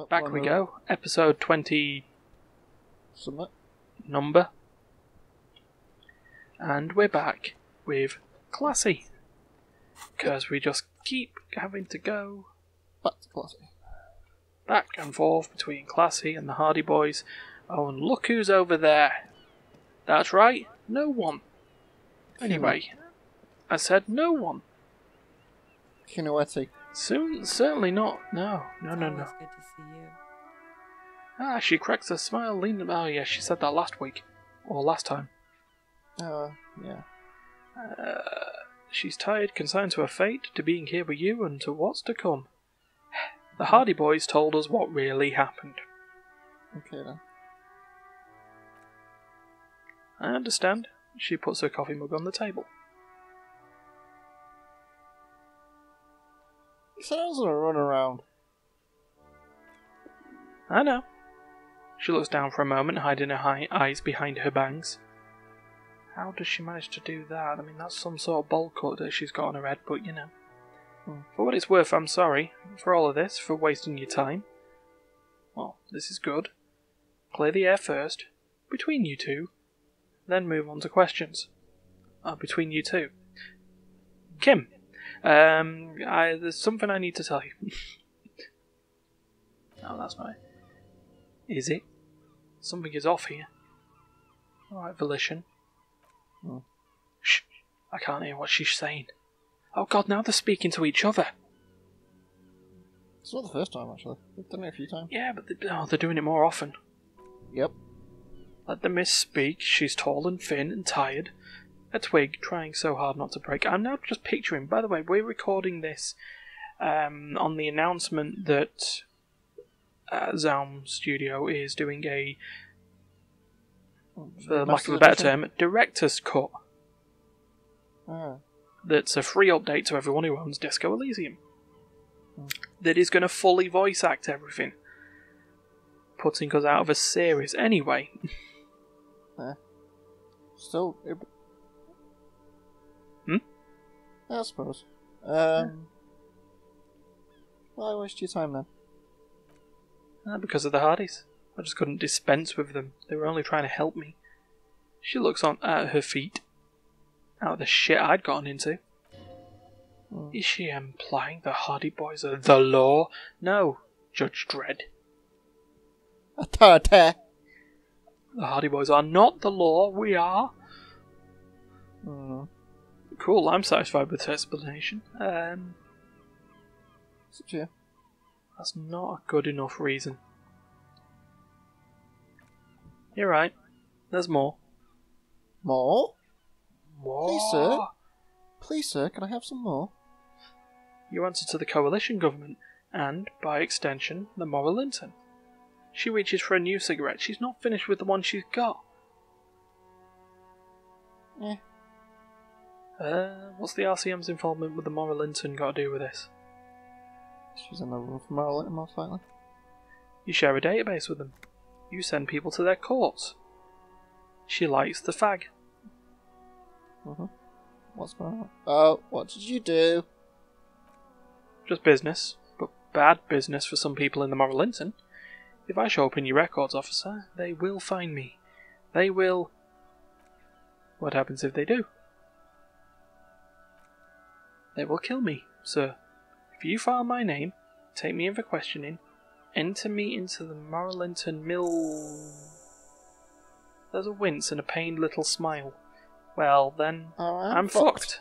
Back we go. Episode 20... Something. Number. And we're back with Klassje. Because we just keep having to go... Back to Klassje. Back and forth between Klassje and the Hardy Boys. Oh, and look who's over there. That's right, no one. Anyway, I said no one. Kinueti. Certainly not. No. It's always good to see you. Ah, she cracks a smile, leaning... Oh, yeah, she said that last week. Or last time. Yeah. She's tired, consigned to her fate, to being here with you, and to what's to come. The Hardy Boys told us what really happened. Okay, then. I understand. She puts her coffee mug on the table. He said I was gonna run around. I know. She looks down for a moment, hiding her eyes behind her bangs. How does she manage to do that? I mean, that's some sort of bowl cut that she's got on her head, but you know. For what it's worth, I'm sorry for all of this, for wasting your time. Well, this is good. Clear the air first, between you two, then move on to questions. Between you two. Kim, there's something I need to tell you. Oh, that's right. Is it? Something is off here. Alright, Volition. Shh, I can't hear what she's saying. Oh god, now they're speaking to each other. It's not the first time, actually. We've done it a few times. Yeah, but they're doing it more often. Yep. Let the mist speak. She's tall and thin and tired. A twig, trying so hard not to break. I'm now just picturing... By the way, we're recording this on the announcement that Zaum Studio is doing a, for lack of a better term, director's cut. That's a free update to everyone who owns Disco Elysium. That is going to fully voice act everything. Putting us out of a series anyway. Still... I suppose. Why waste your time then? Because of the Hardys. I just couldn't dispense with them. They were only trying to help me. She looks on at her feet. Out of the shit I'd gotten into. Is she implying the Hardy Boys are the law? No, Judge Dredd. Authority. The Hardy Boys are not the law, we are. Cool, I'm satisfied with the explanation. It's up to you. That's not a good enough reason. You're right. There's more. More? More? Please, sir. Please, sir, can I have some more? You answer to the coalition government, and, by extension, the Moral Intern. She reaches for a new cigarette. She's not finished with the one she's got. What's the RCM's involvement with the Moral Intern got to do with this? She's in the room for Moral Intern, most likely. You share a database with them. You send people to their courts. She likes the fag. What's going on? Oh, what did you do? Just business, but bad business for some people in the Moral Intern. If I show up in your records, officer, they will find me. They will... What happens if they do? They will kill me, sir. If you file my name, take me in for questioning, enter me into the Moral Intern mill... There's a wince and a pained little smile. Well, then, I'm fucked.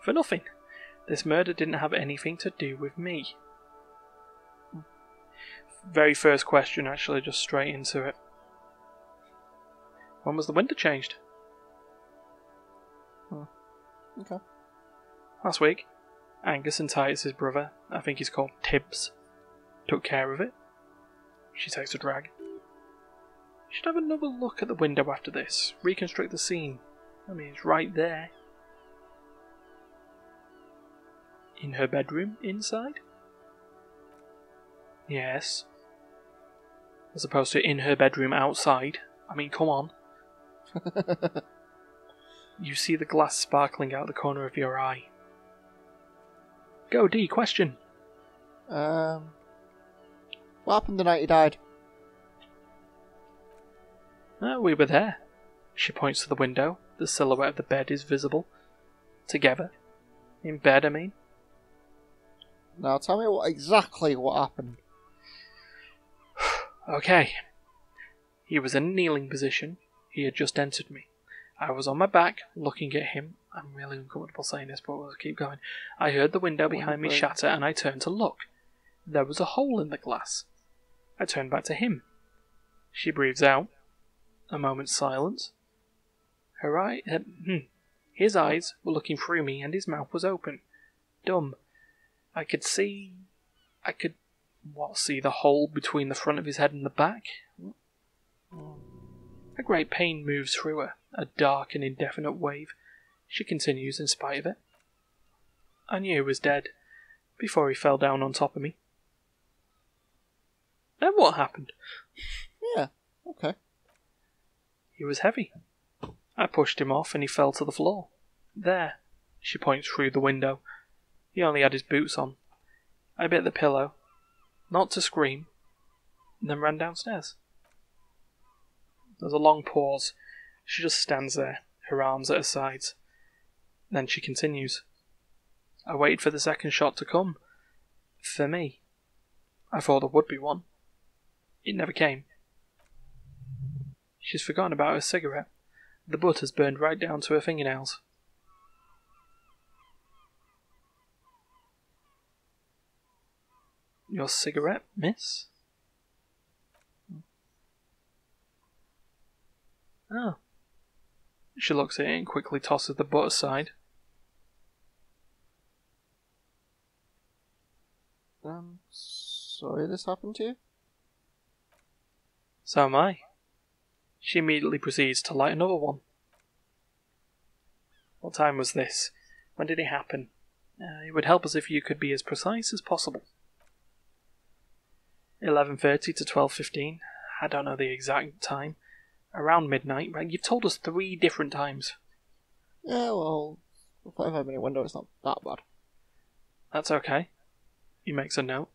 For nothing. This murder didn't have anything to do with me. Very first question, actually, just straight into it. When was the window changed? Okay. Last week. Angus and Titus's brother, I think he's called Tibbs, took care of it. She takes a drag. Should have another look at the window after this. Reconstruct the scene. I mean, it's right there. In her bedroom, inside? Yes. As opposed to in her bedroom, outside. I mean, come on. You see the glass sparkling out the corner of your eye. Go, D, question. What What happened the night he died? We were there. She points to the window. The silhouette of the bed is visible. Together. In bed, I mean. Now tell me exactly what happened. Okay. He was in a kneeling position. He had just entered me. I was on my back, looking at him. I'm really uncomfortable saying this, but we'll keep going. I heard the window behind me shatter, and I turned to look. There was a hole in the glass. I turned back to him. She breathes out. A moment's silence. His eyes were looking through me, and his mouth was open. Dumb. I could see the hole between the front of his head and the back? A great pain moves through her, a dark and indefinite wave. She continues in spite of it. I knew he was dead, before he fell down on top of me. Then what happened? Yeah, okay. He was heavy. I pushed him off and he fell to the floor. There. She points through the window. He only had his boots on. I bit the pillow, not to scream, and then ran downstairs. There's a long pause. She just stands there, her arms at her sides. Then she continues. I waited for the second shot to come. For me. I thought there would be one. It never came. She's forgotten about her cigarette. The butt has burned right down to her fingernails. Your cigarette, miss? Oh. She looks at it and quickly tosses the butt aside. Sorry this happened to you? So am I. She immediately proceeds to light another one. What time was this? When did it happen? It would help us if you could be as precise as possible. 11:30 to 12:15. I don't know the exact time. Around midnight, right? You've told us 3 different times. Yeah, well, a 45-minute window is not that bad. That's okay. He makes a note.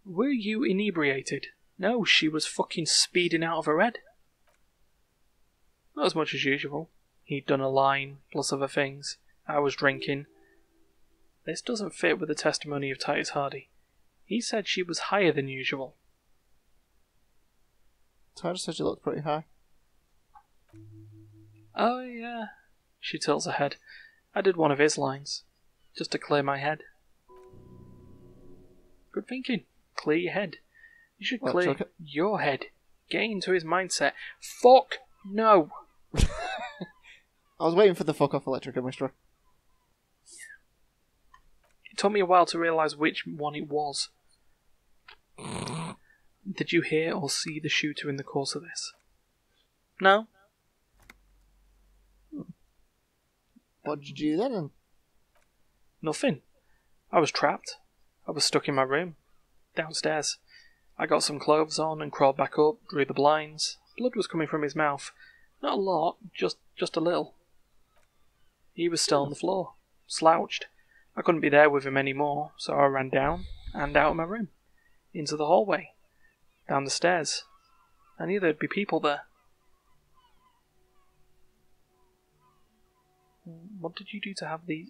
Were you inebriated? No, she was fucking speeding out of her head. Not as much as usual. He'd done a line, plus other things. I was drinking. This doesn't fit with the testimony of Titus Hardy. He said she was higher than usual. Titus said you looked pretty high. Oh, yeah. She tilts her head. I did one of his lines. Just to clear my head. Good thinking. Clear your head. You should clear your head. Get into his mindset. Fuck no! I was waiting for the fuck off electrochemistry. It took me a while to realise which one it was. Did you hear or see the shooter in the course of this? No? What did you do then? Nothing. I was trapped. I was stuck in my room. Downstairs. I got some clothes on and crawled back up, drew the blinds. Blood was coming from his mouth. Not a lot, just a little. He was still on the floor, slouched. I couldn't be there with him anymore, so I ran down and out of my room, into the hallway, down the stairs. I knew there'd be people there. What did you do to have these?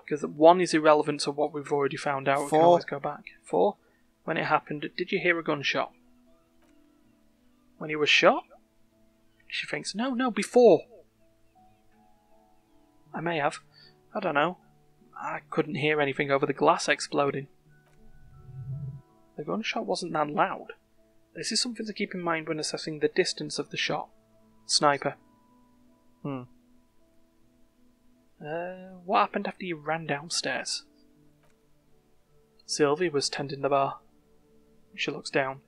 Because 1 is irrelevant to what we've already found out. 4. We can always go back. 4. When it happened, did you hear a gunshot? When he was shot? She thinks, no, before. I may have. I don't know. I couldn't hear anything over the glass exploding. The gunshot wasn't that loud. This is something to keep in mind when assessing the distance of the shot. Sniper. What happened after you ran downstairs? Sylvie was tending the bar. She looks down.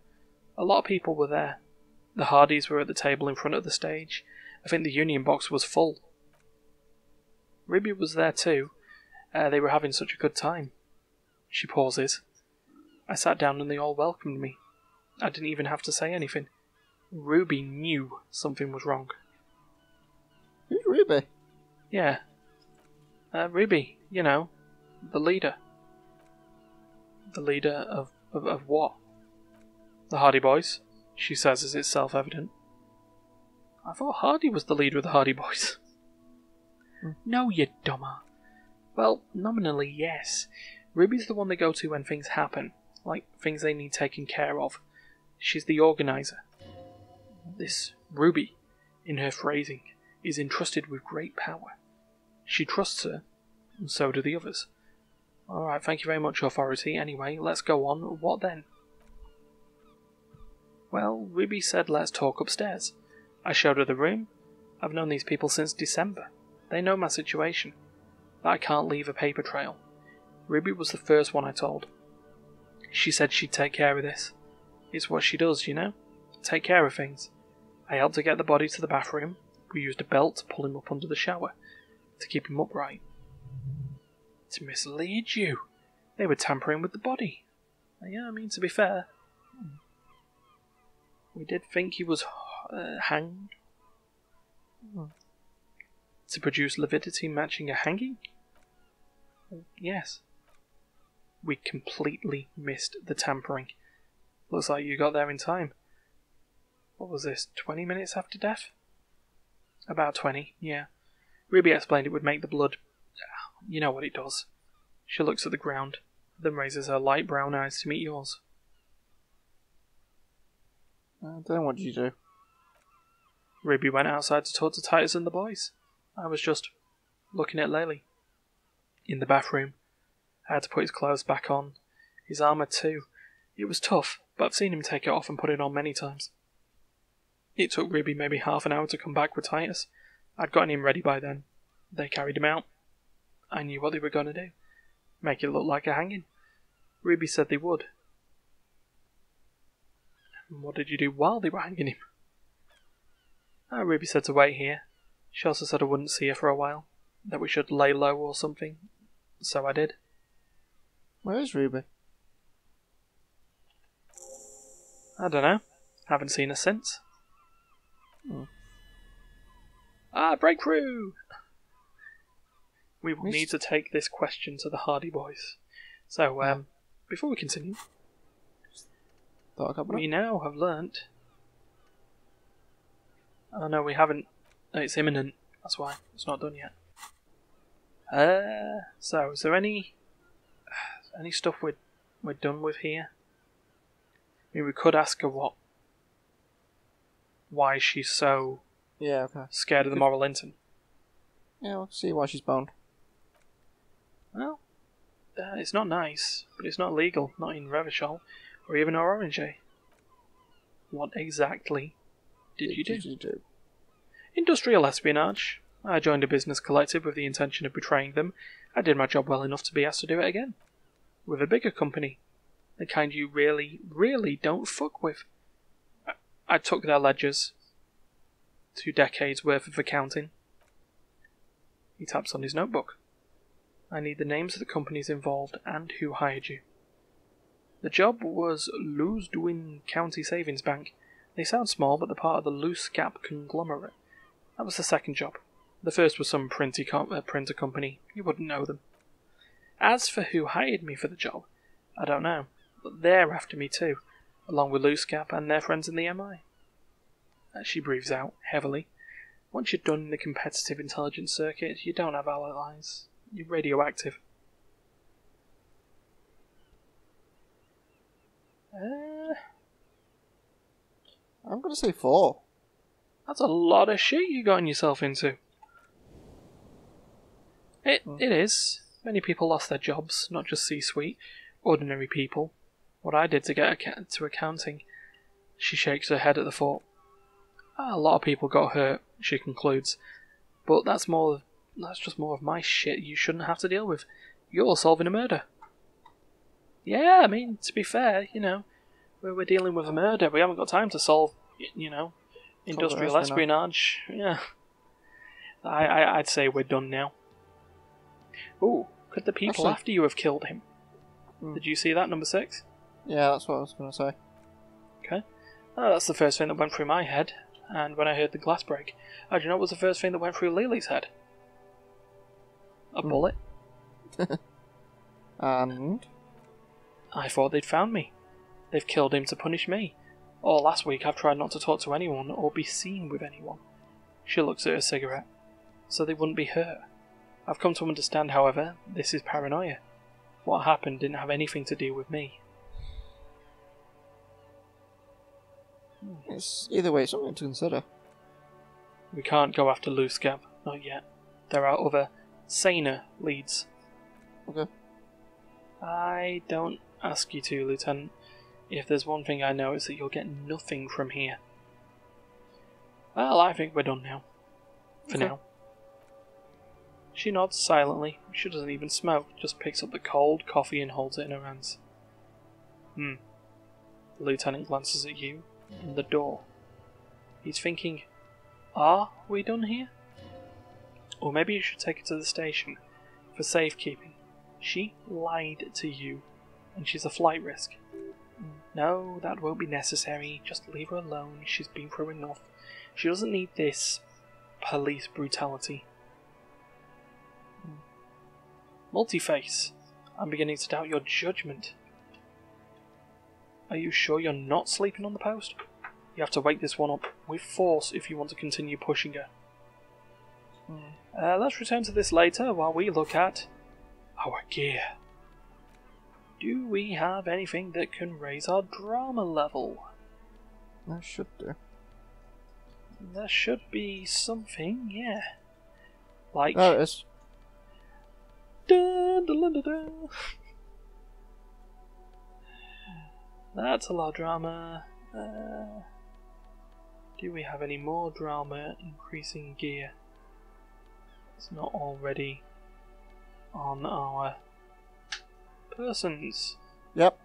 A lot of people were there. The Hardys were at the table in front of the stage. I think the Union box was full. Ruby was there too. They were having such a good time. She pauses. I sat down and they all welcomed me. I didn't even have to say anything. Ruby knew something was wrong. Who's Ruby? Yeah. Ruby, you know, the leader. The leader of what? The Hardy Boys, she says as it's self-evident. I thought Hardy was the leader of the Hardy Boys. No, you dumber. Well, nominally, yes. Ruby's the one they go to when things happen, like things they need taken care of. She's the organizer. This Ruby, in her phrasing, is entrusted with great power. She trusts her, and so do the others. Alright, thank you very much, Authority. Anyway, let's go on. What then? Well, Ruby said let's talk upstairs. I showed her the room. I've known these people since December. They know my situation. That I can't leave a paper trail. Ruby was the first one I told. She said she'd take care of this. It's what she does, you know? Take care of things. I helped her get the body to the bathroom. We used a belt to pull him up under the shower, to keep him upright. To mislead you. They were tampering with the body. Yeah, I mean, to be fair, we did think he was hanged. To produce lividity matching a hanging? Yes. We completely missed the tampering. Looks like you got there in time. What was this, 20 minutes after death? About 20, yeah. Ruby explained it would make the blood... You know what it does. She looks at the ground, then raises her light brown eyes to meet yours. Then what did you do? Ruby went outside to talk to Titus and the boys. I was just looking at Lely. In the bathroom. I had to put his clothes back on. His armour too. It was tough, but I've seen him take it off and put it on many times. It took Ruby maybe half an hour to come back with Titus. I'd gotten him ready by then. They carried him out. I knew what they were going to do. Make it look like a hanging. Ruby said they would. And what did you do while they were hanging him? Ruby said to wait here. She also said I wouldn't see her for a while. That we should lay low or something. So I did. Where is Ruby? I don't know. Haven't seen her since. Breakthrough! We will need to take this question to the Hardy Boys. So, before we continue, we now have learnt... Oh no, we haven't. It's imminent. That's why. It's not done yet. So, is there any stuff we're done with here? I mean, we could ask her why she's so scared of the moral intern. Yeah, we'll see why she's bound. Well, it's not nice, but it's not legal, not in Revachol, or even Orange. What exactly did you do? Industrial espionage. I joined a business collective with the intention of betraying them. I did my job well enough to be asked to do it again. With a bigger company. The kind you really, really don't fuck with. I took their ledgers. 2 decades worth of accounting. He taps on his notebook. I need the names of the companies involved and who hired you. The job was Louisdouin County Savings Bank. They sound small, but they're part of the Loose Gap conglomerate. That was the second job. The first was some printer company. You wouldn't know them. As for who hired me for the job, I don't know. But they're after me too, along with Loose Gap and their friends in the MI. She breathes out, heavily. Once you're done in the competitive intelligence circuit, you don't have allies. You're radioactive. I'm going to say 4. That's a lot of shit you gotten yourself into. It is. Many people lost their jobs, not just C-suite, ordinary people. What I did to get to accounting. She shakes her head at the thought. A lot of people got hurt, she concludes. But that's just more of my shit you shouldn't have to deal with. You're solving a murder. Yeah, I mean, to be fair, we're dealing with a murder. We haven't got time to solve, industrial espionage. Yeah. I'd say we're done now. Ooh, could the people after you have killed him? Did you see that, number 6? Yeah, that's what I was going to say. Okay. Oh, that's the first thing that went through my head. And when I heard the glass break, do you know what was the first thing that went through Lily's head? A bullet. And? I thought they'd found me. They've killed him to punish me. All last week I've tried not to talk to anyone or be seen with anyone. She looks at her cigarette, so they wouldn't be hurt. I've come to understand, however, this is paranoia. What happened didn't have anything to do with me. It's either way, something to consider. We can't go after Loosegab, not yet. There are other, saner leads. Okay. I don't ask you to, Lieutenant. If there's one thing I know, it's that you'll get nothing from here. Well, I think we're done now. For now. She nods silently. She doesn't even smoke, just picks up the cold coffee and holds it in her hands. The Lieutenant glances at you and the door. He's thinking, are we done here? Or maybe you should take her to the station for safekeeping. She lied to you, and she's a flight risk. No, that won't be necessary. Just leave her alone. She's been through enough. She doesn't need this police brutality. Multiface, I'm beginning to doubt your judgment. Are you sure you're not sleeping on the post? You have to wake this one up with force if you want to continue pushing her. Let's return to this later while we look at our gear. Do we have anything that can raise our drama level? That should do. There should be something, yeah. Like... There it is. Dun, dun, dun, dun, dun. That's a lot of drama. Do we have any more drama increasing gear? It's not already on our persons. Yep.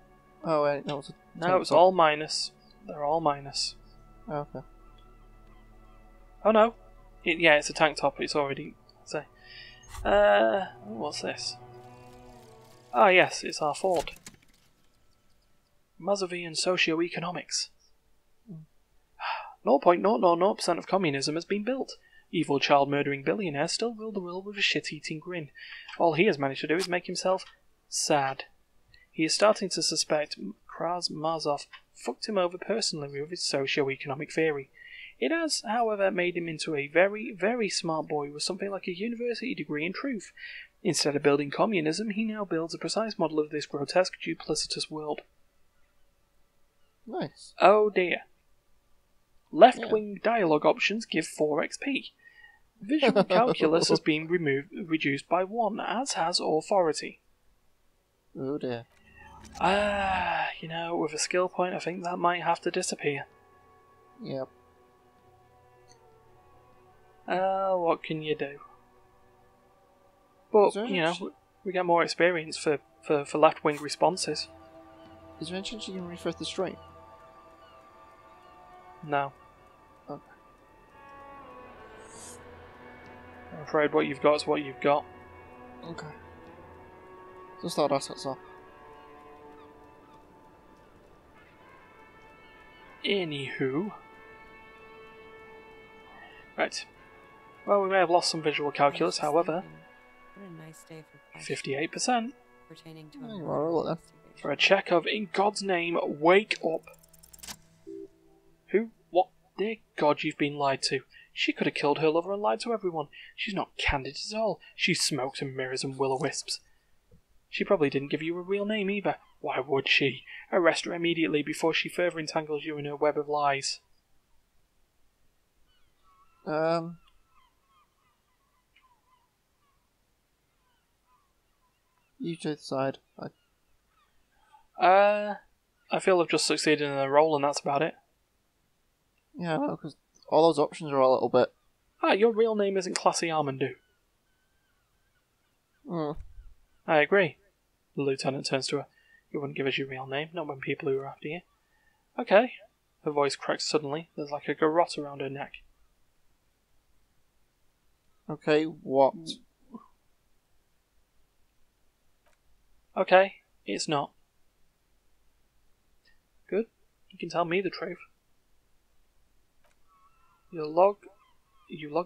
Oh wait, that was a... No, it's all minus. They're all minus. Oh, okay. Oh no. It's a tank top. It's already... Say. What's this? Ah yes, it's our Ford. Mazovian socioeconomics. 0.000% of communism has been built. Evil child-murdering billionaires still rule the world with a shit-eating grin. All he has managed to do is make himself sad. He is starting to suspect Krasmazov fucked him over personally with his socio-economic theory. It has, however, made him into a very, very smart boy with something like a university degree in truth. Instead of building communism, he now builds a precise model of this grotesque, duplicitous world. Nice. Oh dear. Left-wing dialogue options give 4 XP. Visual calculus has been reduced by 1, as has authority. Oh dear. With a skill point, I think that might have to disappear. Yep. What can you do? But, we get more experience for left-wing responses. Is there any chance you can refresh the stream? No. Okay. I'm afraid what you've got is what you've got. Okay. Just thought that's all. Anywho. Right. Well, we may have lost some visual calculus, however. What a nice day for Klassje. 58%. Pertaining to Yeah, a you murder are all then. investigation. For a check of, in God's name, wake up. Who? What? Dear God, you've been lied to. She could have killed her lover and lied to everyone. She's not candid at all. She's smokes and mirrors and will-o-wisps. She probably didn't give you a real name either. Why would she? Arrest her immediately before she further entangles you in her web of lies. You decide. I feel I've just succeeded in a role and that's about it. Yeah, because all those options are a little bit... Your real name isn't Klassje Armandu. Hmm. I agree. The lieutenant turns to her. You wouldn't give us your real name, not when people who are after you. Okay. Her voice cracks suddenly. There's like a garrote around her neck. Okay, what? Okay, it's not. Good. You can tell me the truth. You log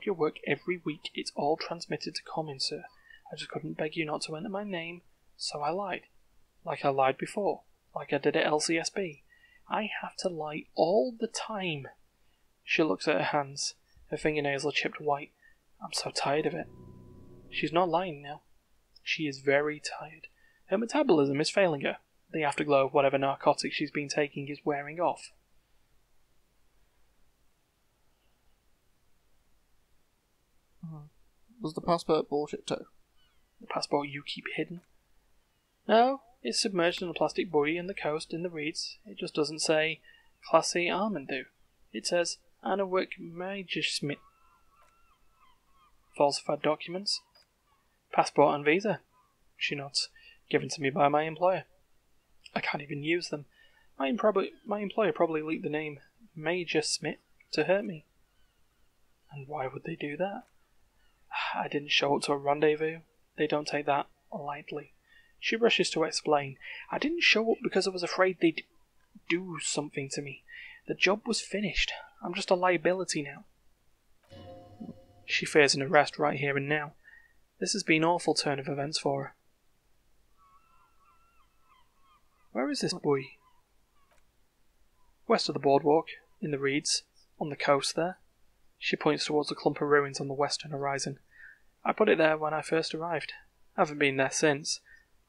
your work every week. It's all transmitted to common, sir. I just couldn't beg you not to enter my name, so I lied. Like I lied before. like I did at LCSB. I have to lie all the time. She looks at her hands. Her fingernails are chipped white. I'm so tired of it. She's not lying now. She is very tired. Her metabolism is failing her. The afterglow of whatever narcotic she's been taking is wearing off. Was the passport bullshit too? The passport you keep hidden? No, it's submerged in a plastic buoy in the coast in the reeds. It just doesn't say Klassje Armandu. It says Anna Work Major Smith. Falsified documents. Passport and visa. She nods. Given to me by my employer. I can't even use them. My employer probably leaked the name Major Smith to hurt me. And why would they do that? I didn't show up to a rendezvous. They don't take that lightly. She rushes to explain. I didn't show up because I was afraid they'd do something to me. The job was finished. I'm just a liability now. She fears an arrest right here and now. This has been an awful turn of events for her. Where is this buoy? West of the boardwalk, in the reeds, on the coast there. She points towards a clump of ruins on the western horizon. I put it there when I first arrived. I haven't been there since.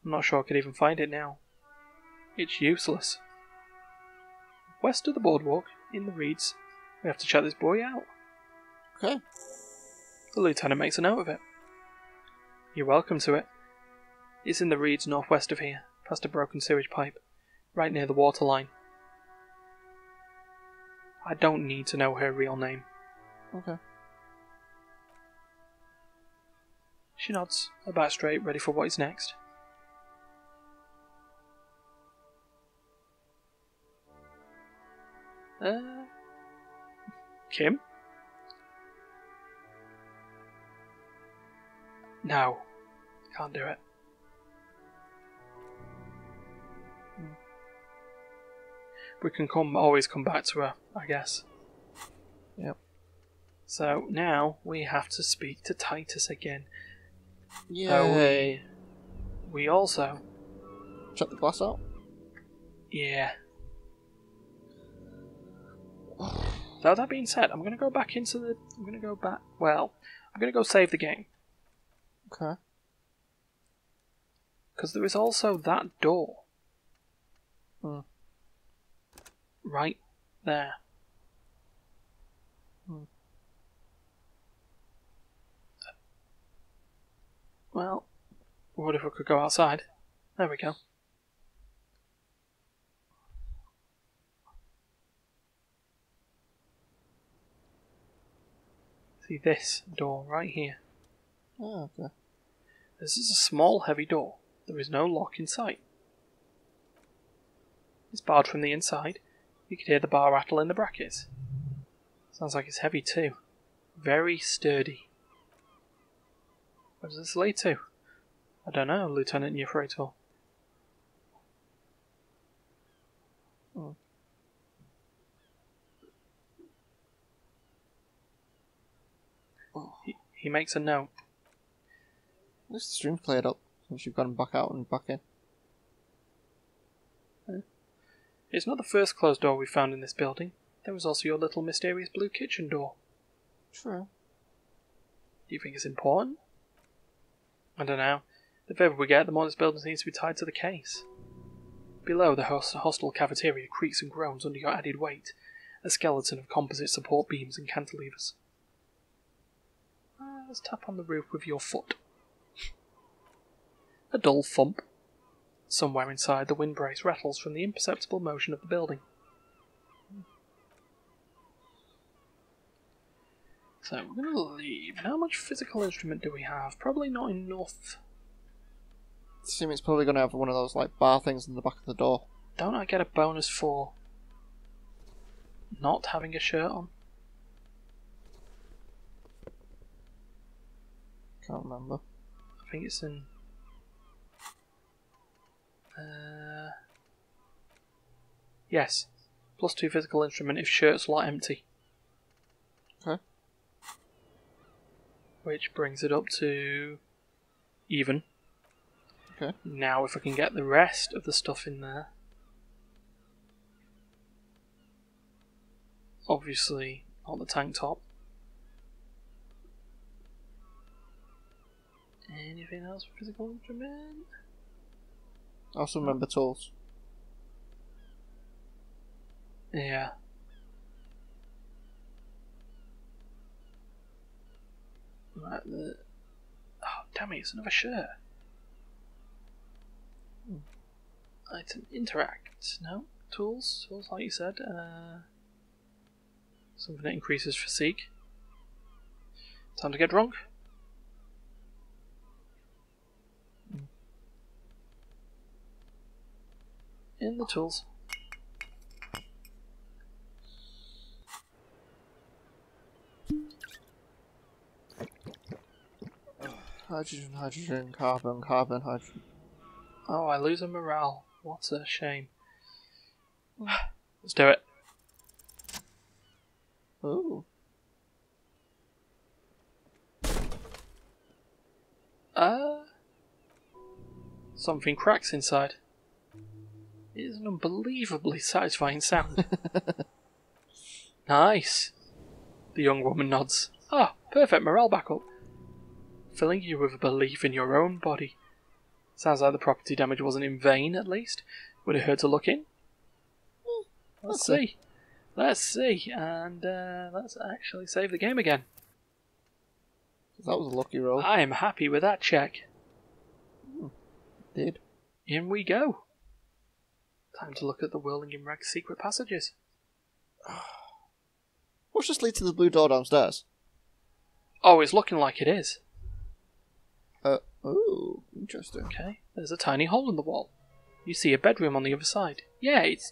I'm not sure I could even find it now. It's useless. West of the boardwalk, in the reeds. We have to check this buoy out. Okay. The lieutenant makes a note of it. You're welcome to it. It's in the reeds northwest of here, past a broken sewage pipe, right near the waterline. I don't need to know her real name. Okay. She nods, her back straight, ready for what is next. Kim? No. Can't do it. We can always come back to her, I guess. Yep. So now we have to speak to Titus again. Yay. We also... Check the glass out? Yeah. So that being said, I'm going to go back into the... I'm going to go save the game. Okay. Because there is also that door. Right there. Well, what if we could go outside? There we go. See this door right here. Oh, okay. This is a small, heavy door. There is no lock in sight. It's barred from the inside. You can hear the bar rattle in the brackets. Sounds like it's heavy too. Very sturdy. Where does this lead to? I don't know, Lieutenant Euphrator. He makes a note. This stream's played up since you've gone back out and back in. It's not the first closed door we found in this building. There was also your little mysterious blue kitchen door. True. Do you think it's important? I don't know. The further we get, the more this building seems to be tied to the case. Below, the hostel cafeteria creaks and groans under your added weight, a skeleton of composite support beams and cantilevers. Let's tap on the roof with your foot. A dull thump. Somewhere inside, the windbrace rattles from the imperceptible motion of the building. So, we're going to leave. How much physical instrument do we have? Probably not enough. I assume it's probably going to have one of those like bar things in the back of the door. Don't I get a bonus for not having a shirt on? Can't remember. I think it's in... Yes. +2 physical instrument if shirt slot empty. Okay. Which brings it up to... even. Okay. Now if I can get the rest of the stuff in there... Obviously, not the tank top. Anything else for physical instrument? I also remember tools. Yeah. Right, oh, damn it, it's another shirt. Item interact. No? Tools? Tools, like you said. Something that increases physique. Time to get drunk. In the tools. Hydrogen, hydrogen, carbon, carbon, hydrogen. Oh, I lose a morale. What a shame. Let's do it. Ooh. Something cracks inside. It is an unbelievably satisfying sound. Nice. The young woman nods. Ah, perfect morale backup. Filling you with a belief in your own body. Sounds like the property damage wasn't in vain, at least. Would it hurt to look in? Let's see. Let's see. And let's actually save the game again. That was a lucky roll. I am happy with that check. Did. In we go. Time to look at the whirling in rags secret passages. What's just lead to the blue door downstairs? Oh, it's looking like it is. Ooh, interesting. Okay, there's a tiny hole in the wall. You see a bedroom on the other side. Yeah, it's...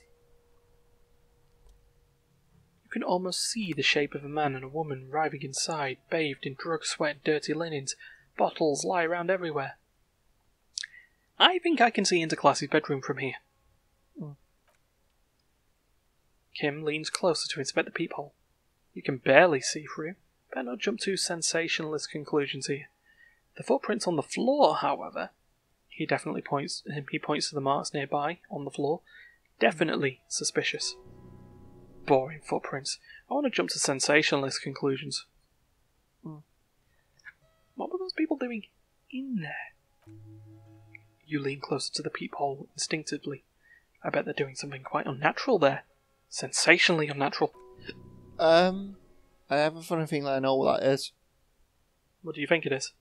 You can almost see the shape of a man and a woman arriving inside, bathed in drug sweat and dirty linens. Bottles lie around everywhere. I think I can see into Klassje's bedroom from here. Kim leans closer to inspect the peephole. You can barely see through. Better not jump to sensationalist conclusions here. The footprints on the floor, however, he points to the marks nearby on the floor. Definitely suspicious. Boring footprints. I want to jump to sensationalist conclusions. What were those people doing in there? You lean closer to the peephole instinctively. I bet they're doing something quite unnatural there. Sensationally unnatural. I have a funny feeling that I know what that is. What do you think it is?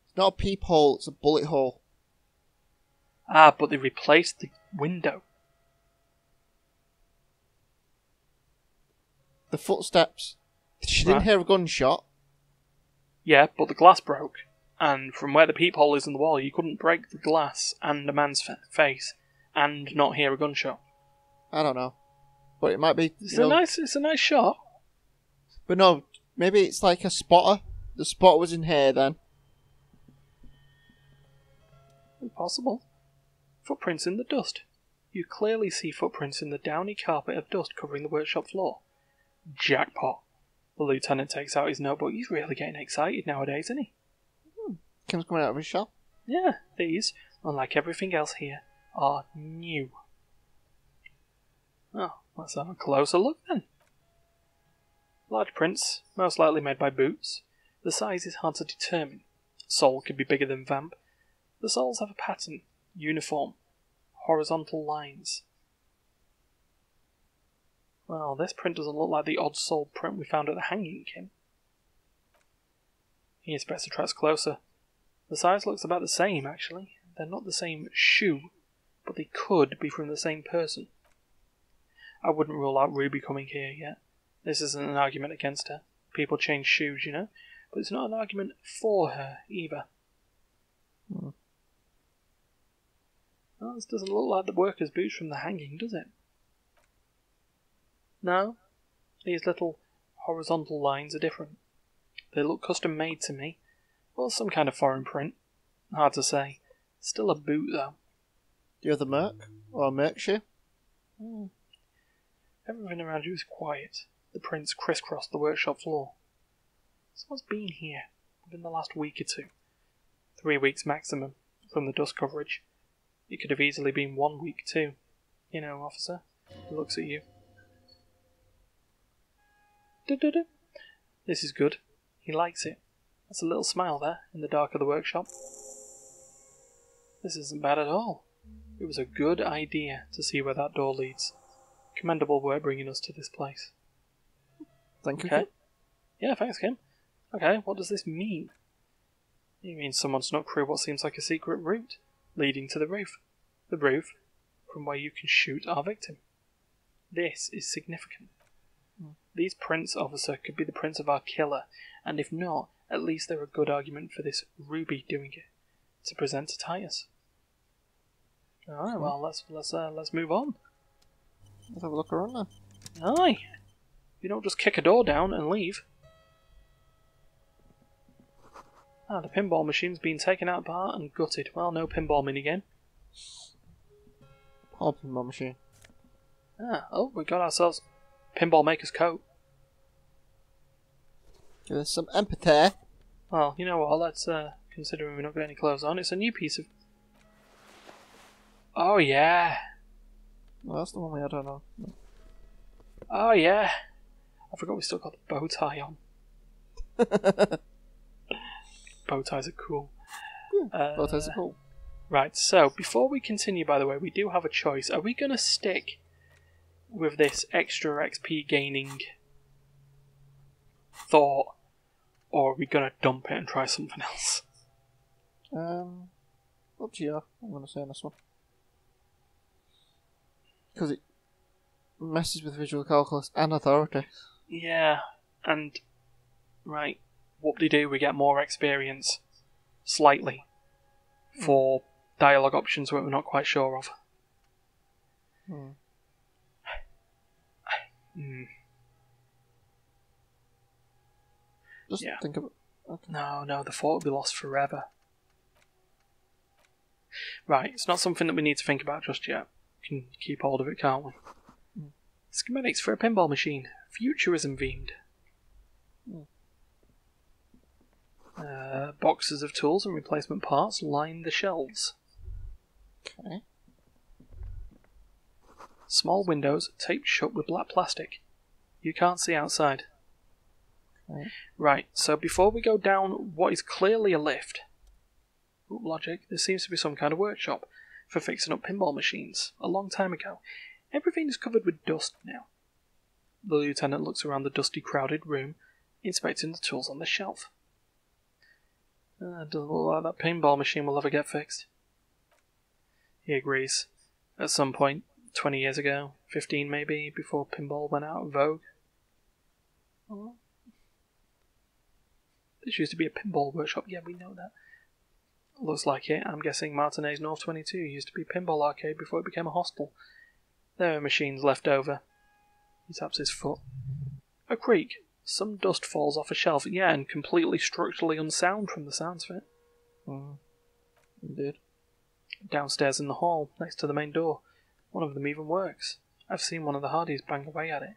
It's not a peephole, it's a bullet hole. Ah, but they replaced the window. The footsteps. She didn't hear a gunshot. Yeah, but the glass broke. And from where the peephole is in the wall, you couldn't break the glass and a man's face and not hear a gunshot. I don't know. But it might be... It's a nice shot. But no, maybe it's like a spotter. The spotter was in here then. Impossible. Footprints in the dust. You clearly see footprints in the downy carpet of dust covering the workshop floor. Jackpot. The lieutenant takes out his notebook. He's really getting excited nowadays, isn't he? Kim's coming out of his shell. Yeah, these, unlike everything else here, are new. Oh, let's have a closer look then. Large prints, most likely made by Boots. The size is hard to determine. Sole could be bigger than Vamp. The soles have a pattern, uniform, horizontal lines. Well, this print doesn't look like the odd sole print we found at the hanging, Kim. He inspects the tracks closer. The size looks about the same, actually. They're not the same shoe, but they could be from the same person. I wouldn't rule out Ruby coming here yet. This isn't an argument against her. People change shoes, you know? But it's not an argument for her, either. Well, this doesn't look like the worker's boots from the hanging, does it? No. These little horizontal lines are different. They look custom made to me. Or some kind of foreign print. Hard to say. Still a boot, though. Do you have the Merc? Or a Merc shoe? Everything around you is quiet. The prints crisscross the workshop floor. Someone's been here within the last week or two. 3 weeks maximum, from the dust coverage. It could have easily been 1 week too. You know, officer. He looks at you. Du-du-du. This is good. He likes it. That's a little smile there in the dark of the workshop. This isn't bad at all. It was a good idea to see where that door leads. Commendable work bringing us to this place. Thank you. Okay. Yeah, thanks, Kim. Okay, what does this mean? It means someone snuck through what seems like a secret route, leading to the roof. The roof, from where you can shoot our victim. This is significant. These prints, officer, could be the prints of our killer, and if not, at least they're a good argument for this Ruby doing it, to present to Titus. Alright, well, let's move on. Let's have a look around then. Aye. You don't just kick a door down and leave. Ah, the pinball machine's been taken out apart and gutted. Well, no pinball minigame. Or pinball machine. Ah, oh, we got ourselves Pinball Maker's coat. Give us some empathy. Well, you know what, let's, considering we're not got any clothes on, it's a new piece of... Oh, yeah. Well, that's the one we had on. Oh, yeah. I forgot we still got the bow tie on. Bow ties are cool. Yeah, bow ties are cool. Right, so, before we continue, by the way, we do have a choice. Are we going to stick with this extra XP gaining thought, or are we going to dump it and try something else? Up to you, I'm going to say on this one. Because it messes with visual calculus and authority. Yeah, and, right, whoop-de-doo, we get more experience, slightly, for dialogue options that we're not quite sure of. Just think of it. Okay. No, the thought will be lost forever. Right, it's not something that we need to think about just yet. We can keep hold of it, can't we? Schematics for a pinball machine. Futurism themed. Boxes of tools and replacement parts line the shelves. Okay. Small windows taped shut with black plastic. You can't see outside. Okay. Right, so before we go down what is clearly a lift... Logic, there seems to be some kind of workshop for fixing up pinball machines. A long time ago. Everything is covered with dust now. The lieutenant looks around the dusty, crowded room, inspecting the tools on the shelf. Doesn't look like that pinball machine will ever get fixed. He agrees. At some point, 20 years ago, 15 maybe, before pinball went out of vogue. Oh. This used to be a pinball workshop, yeah, we know that. Looks like it. I'm guessing Martinez North 22 used to be a pinball arcade before it became a hostel. There are machines left over. He taps his foot. A creak. Some dust falls off a shelf. Yeah, and completely structurally unsound from the sounds of it. Indeed. Downstairs in the hall, next to the main door. One of them even works. I've seen one of the Hardys bang away at it.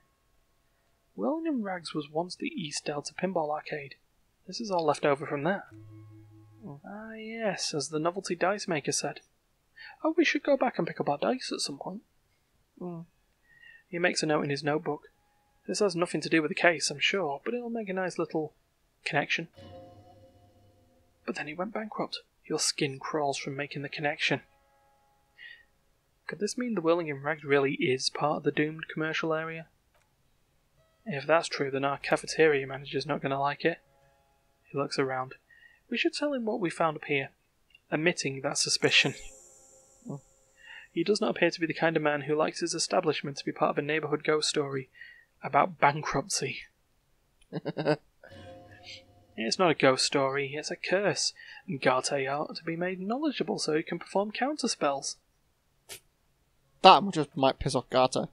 William Rags was once the East Delta Pinball Arcade. This is all left over from that. Ah, yes, as the novelty dice maker said. Oh, we should go back and pick up our dice at some point. He makes a note in his notebook. This has nothing to do with the case, I'm sure, but it'll make a nice little connection. But then he went bankrupt. Your skin crawls from making the connection. Could this mean the Whirling Rags really is part of the doomed commercial area? If that's true, then our cafeteria manager's not going to like it. He looks around. We should tell him what we found up here, omitting that suspicion. He does not appear to be the kind of man who likes his establishment to be part of a neighbourhood ghost story about bankruptcy. It's not a ghost story, it's a curse, and Garte ought to be made knowledgeable so he can perform counterspells. That just might piss off Garte,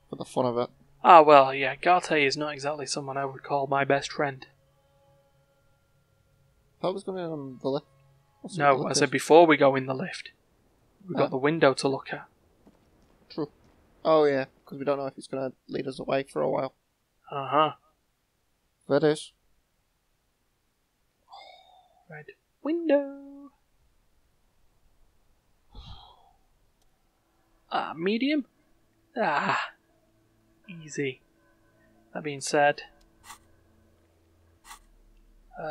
for the fun of it. Ah, well, yeah, Garte is not exactly someone I would call my best friend. I was going to on the lift. No, I said before we go in the lift. We've got the window to look at. True. Oh yeah, because we don't know if it's going to lead us away for a while. Uh-huh. That is. Red window. Medium? Easy. That being said,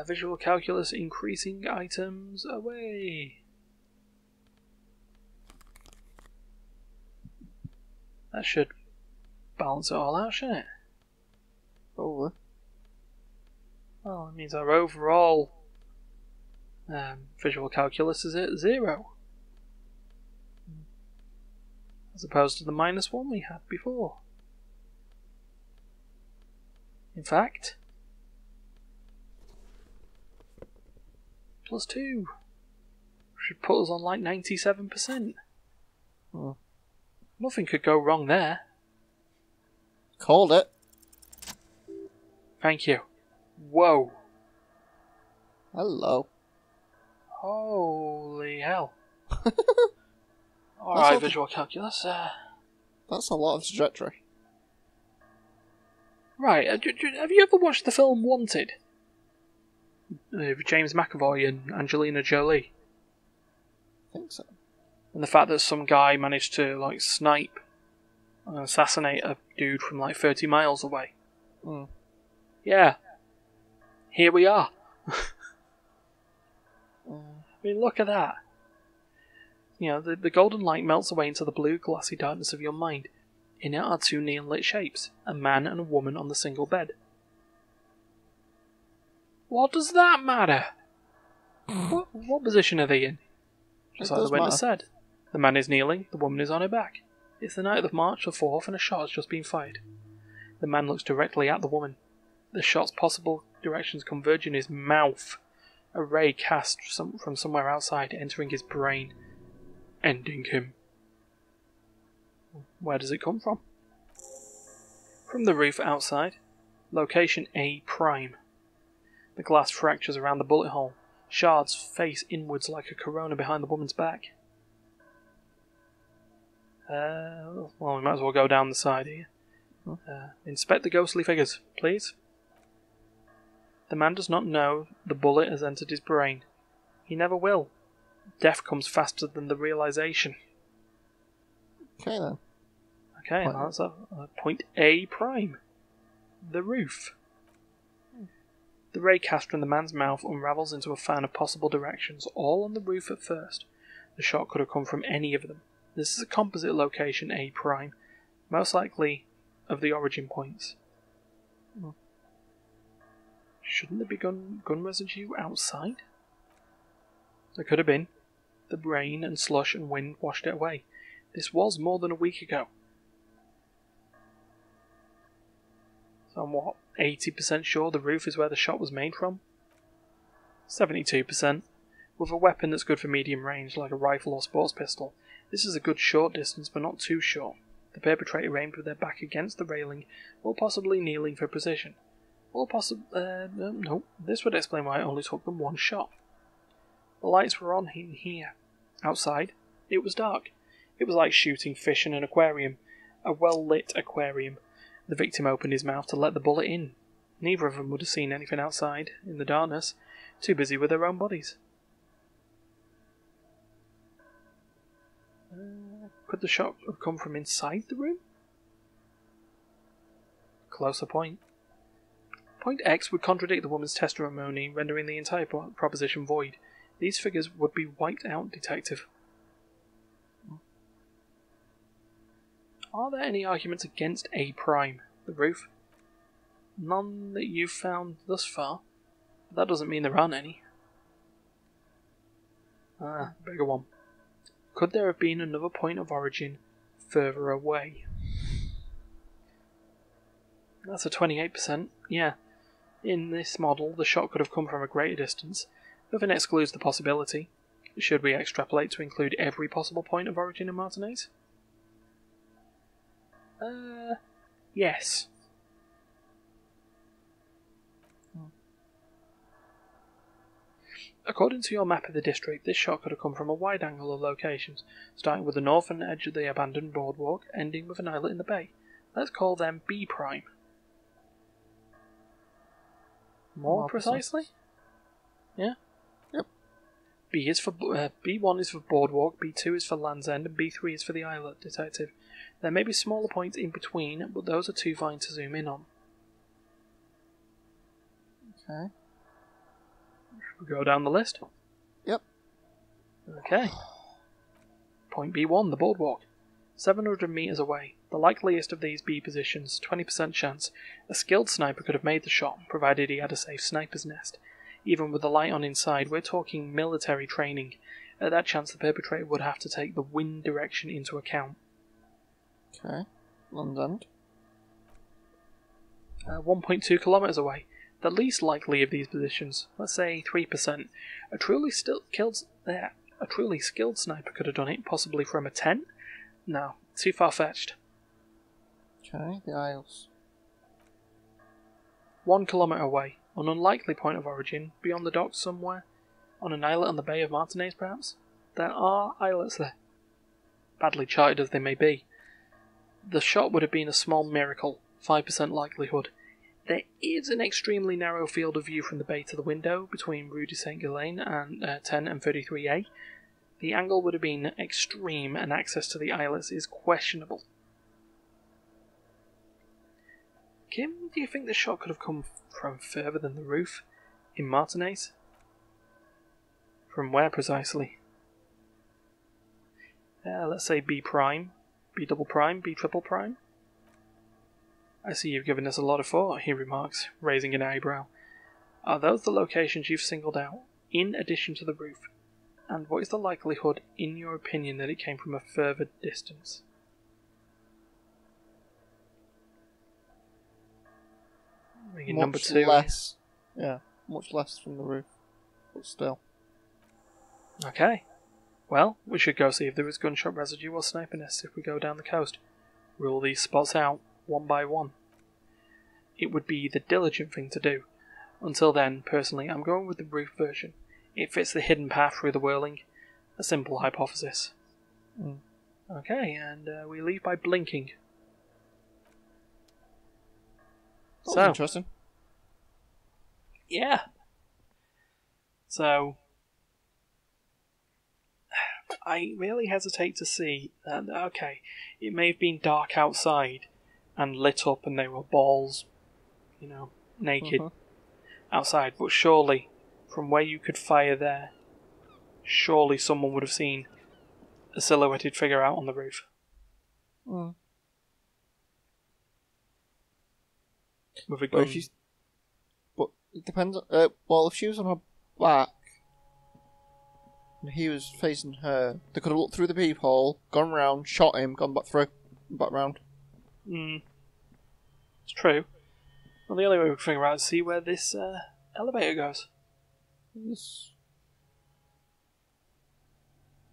Visual calculus increasing items away. That should balance it all out, shouldn't it? Probably. Well, it means our overall visual calculus is at 0. As opposed to the -1 we had before. In fact, +2 should put us on like 97%. Hmm. Nothing could go wrong there. Called it. Thank you. Whoa. Hello. Holy hell. all Alright, the- visual calculus. That's a lot of trajectory. Right, have you ever watched the film Wanted? With James McAvoy and Angelina Jolie? I think so. And the fact that some guy managed to like snipe and assassinate a dude from like 30 miles away. Hmm. Yeah. Here we are. Mm. I mean, look at that. You know, the golden light melts away into the blue, glassy darkness of your mind. In it are two neon-lit shapes, a man and a woman on the single bed. What does that matter? What position are they in? Just It like the does witness matter. said. The man is kneeling, the woman is on her back. It's the night of March the 4th and a shot has just been fired. The man looks directly at the woman. The shot's possible directions converge in his mouth. A ray cast from somewhere outside, entering his brain, ending him. Where does it come from? From the roof outside. Location A prime. The glass fractures around the bullet hole. Shards face inwards like a corona behind the woman's back. Well, we might as well go down the side here. Inspect the ghostly figures, please. The man does not know the bullet has entered his brain. He never will. Death comes faster than the realization. Okay then. Okay, Point. that's point A prime. The roof. The ray cast from the man's mouth unravels into a fan of possible directions, all on the roof at first. The shot could have come from any of them. This is a composite location A prime, most likely of the origin points. Shouldn't there be gun residue outside? There could have been. The rain and slush and wind washed it away. This was more than a week ago. So I'm what, 80% sure the roof is where the shot was made from? 72%. With a weapon that's good for medium range, like a rifle or sports pistol. This is a good short distance, but not too short. The perpetrator aimed with their back against the railing, or possibly kneeling for precision. Or no, this would explain why it only took them one shot. The lights were on in here. Outside, it was dark. It was like shooting fish in an aquarium. A well-lit aquarium. The victim opened his mouth to let the bullet in. Neither of them would have seen anything outside, in the darkness, too busy with their own bodies. Could the shot have come from inside the room? Closer point. Point X would contradict the woman's testimony, rendering the entire proposition void. These figures would be wiped out, detective. Are there any arguments against A prime, the roof? None that you've found thus far. But that doesn't mean there aren't any. Bigger one. Could there have been another point of origin further away? That's a 28%, yeah. In this model, the shot could have come from a greater distance. Nothing excludes the possibility. Should we extrapolate to include every possible point of origin in Martinez? Yes. According to your map of the district, this shot could have come from a wide angle of locations, starting with the northern edge of the abandoned boardwalk, ending with an islet in the bay. Let's call them B prime. More precisely? Yeah? Yep. B1 is for boardwalk, B2 is for Land's End, and B3 is for the islet, detective. There may be smaller points in between, but those are too fine to zoom in on. Okay. We go down the list? Yep. Okay. Point B1, the boardwalk. 700 metres away. The likeliest of these B positions, 20% chance. A skilled sniper could have made the shot, provided he had a safe sniper's nest. Even with the light on inside, we're talking military training. At that chance, the perpetrator would have to take the wind direction into account. Okay. London. 1.2 kilometres away. The least likely of these positions, let's say 3%. A truly skilled sniper could have done it, possibly from a 10? No, too far-fetched. Okay, the Isles. 1 kilometre away. An unlikely point of origin, beyond the docks somewhere. On an islet on the Bay of Martinez, perhaps? There are islets there. Badly charted as they may be. The shot would have been a small miracle, 5% likelihood. There is an extremely narrow field of view from the bay to the window, between Rue de Saint-Ghislain and 10 and 33A. The angle would have been extreme, and access to the islets is questionable. Kim, do you think the shot could have come from further than the roof? In Martinez? From where precisely? Let's say B prime, B double prime, B triple prime? I see you've given us a lot of thought, he remarks, raising an eyebrow. Are those the locations you've singled out, in addition to the roof? And what is the likelihood, in your opinion, that it came from a further distance? Number 2. Less. Yeah, much less from the roof. But still. Okay. Well, we should go see if there is gunshot residue or sniper nests if we go down the coast. Rule these spots out, one by one. It would be the diligent thing to do. Until then, personally, I'm going with the roof version. It fits the hidden path through the whirling. A simple hypothesis. Okay, and we leave by blinking. That was interesting. Yeah. So, I really hesitate to see that, okay, it may have been dark outside and lit up and they were balls, naked outside, but surely, from where you could fire there, surely someone would have seen a silhouetted figure out on the roof. With a gun. But it depends. Well, if she was on her back and he was facing her, they could have looked through the peephole, gone round, shot him, gone back through, back round. It's true. Well, the only way we can figure out is see where this elevator goes. Yes.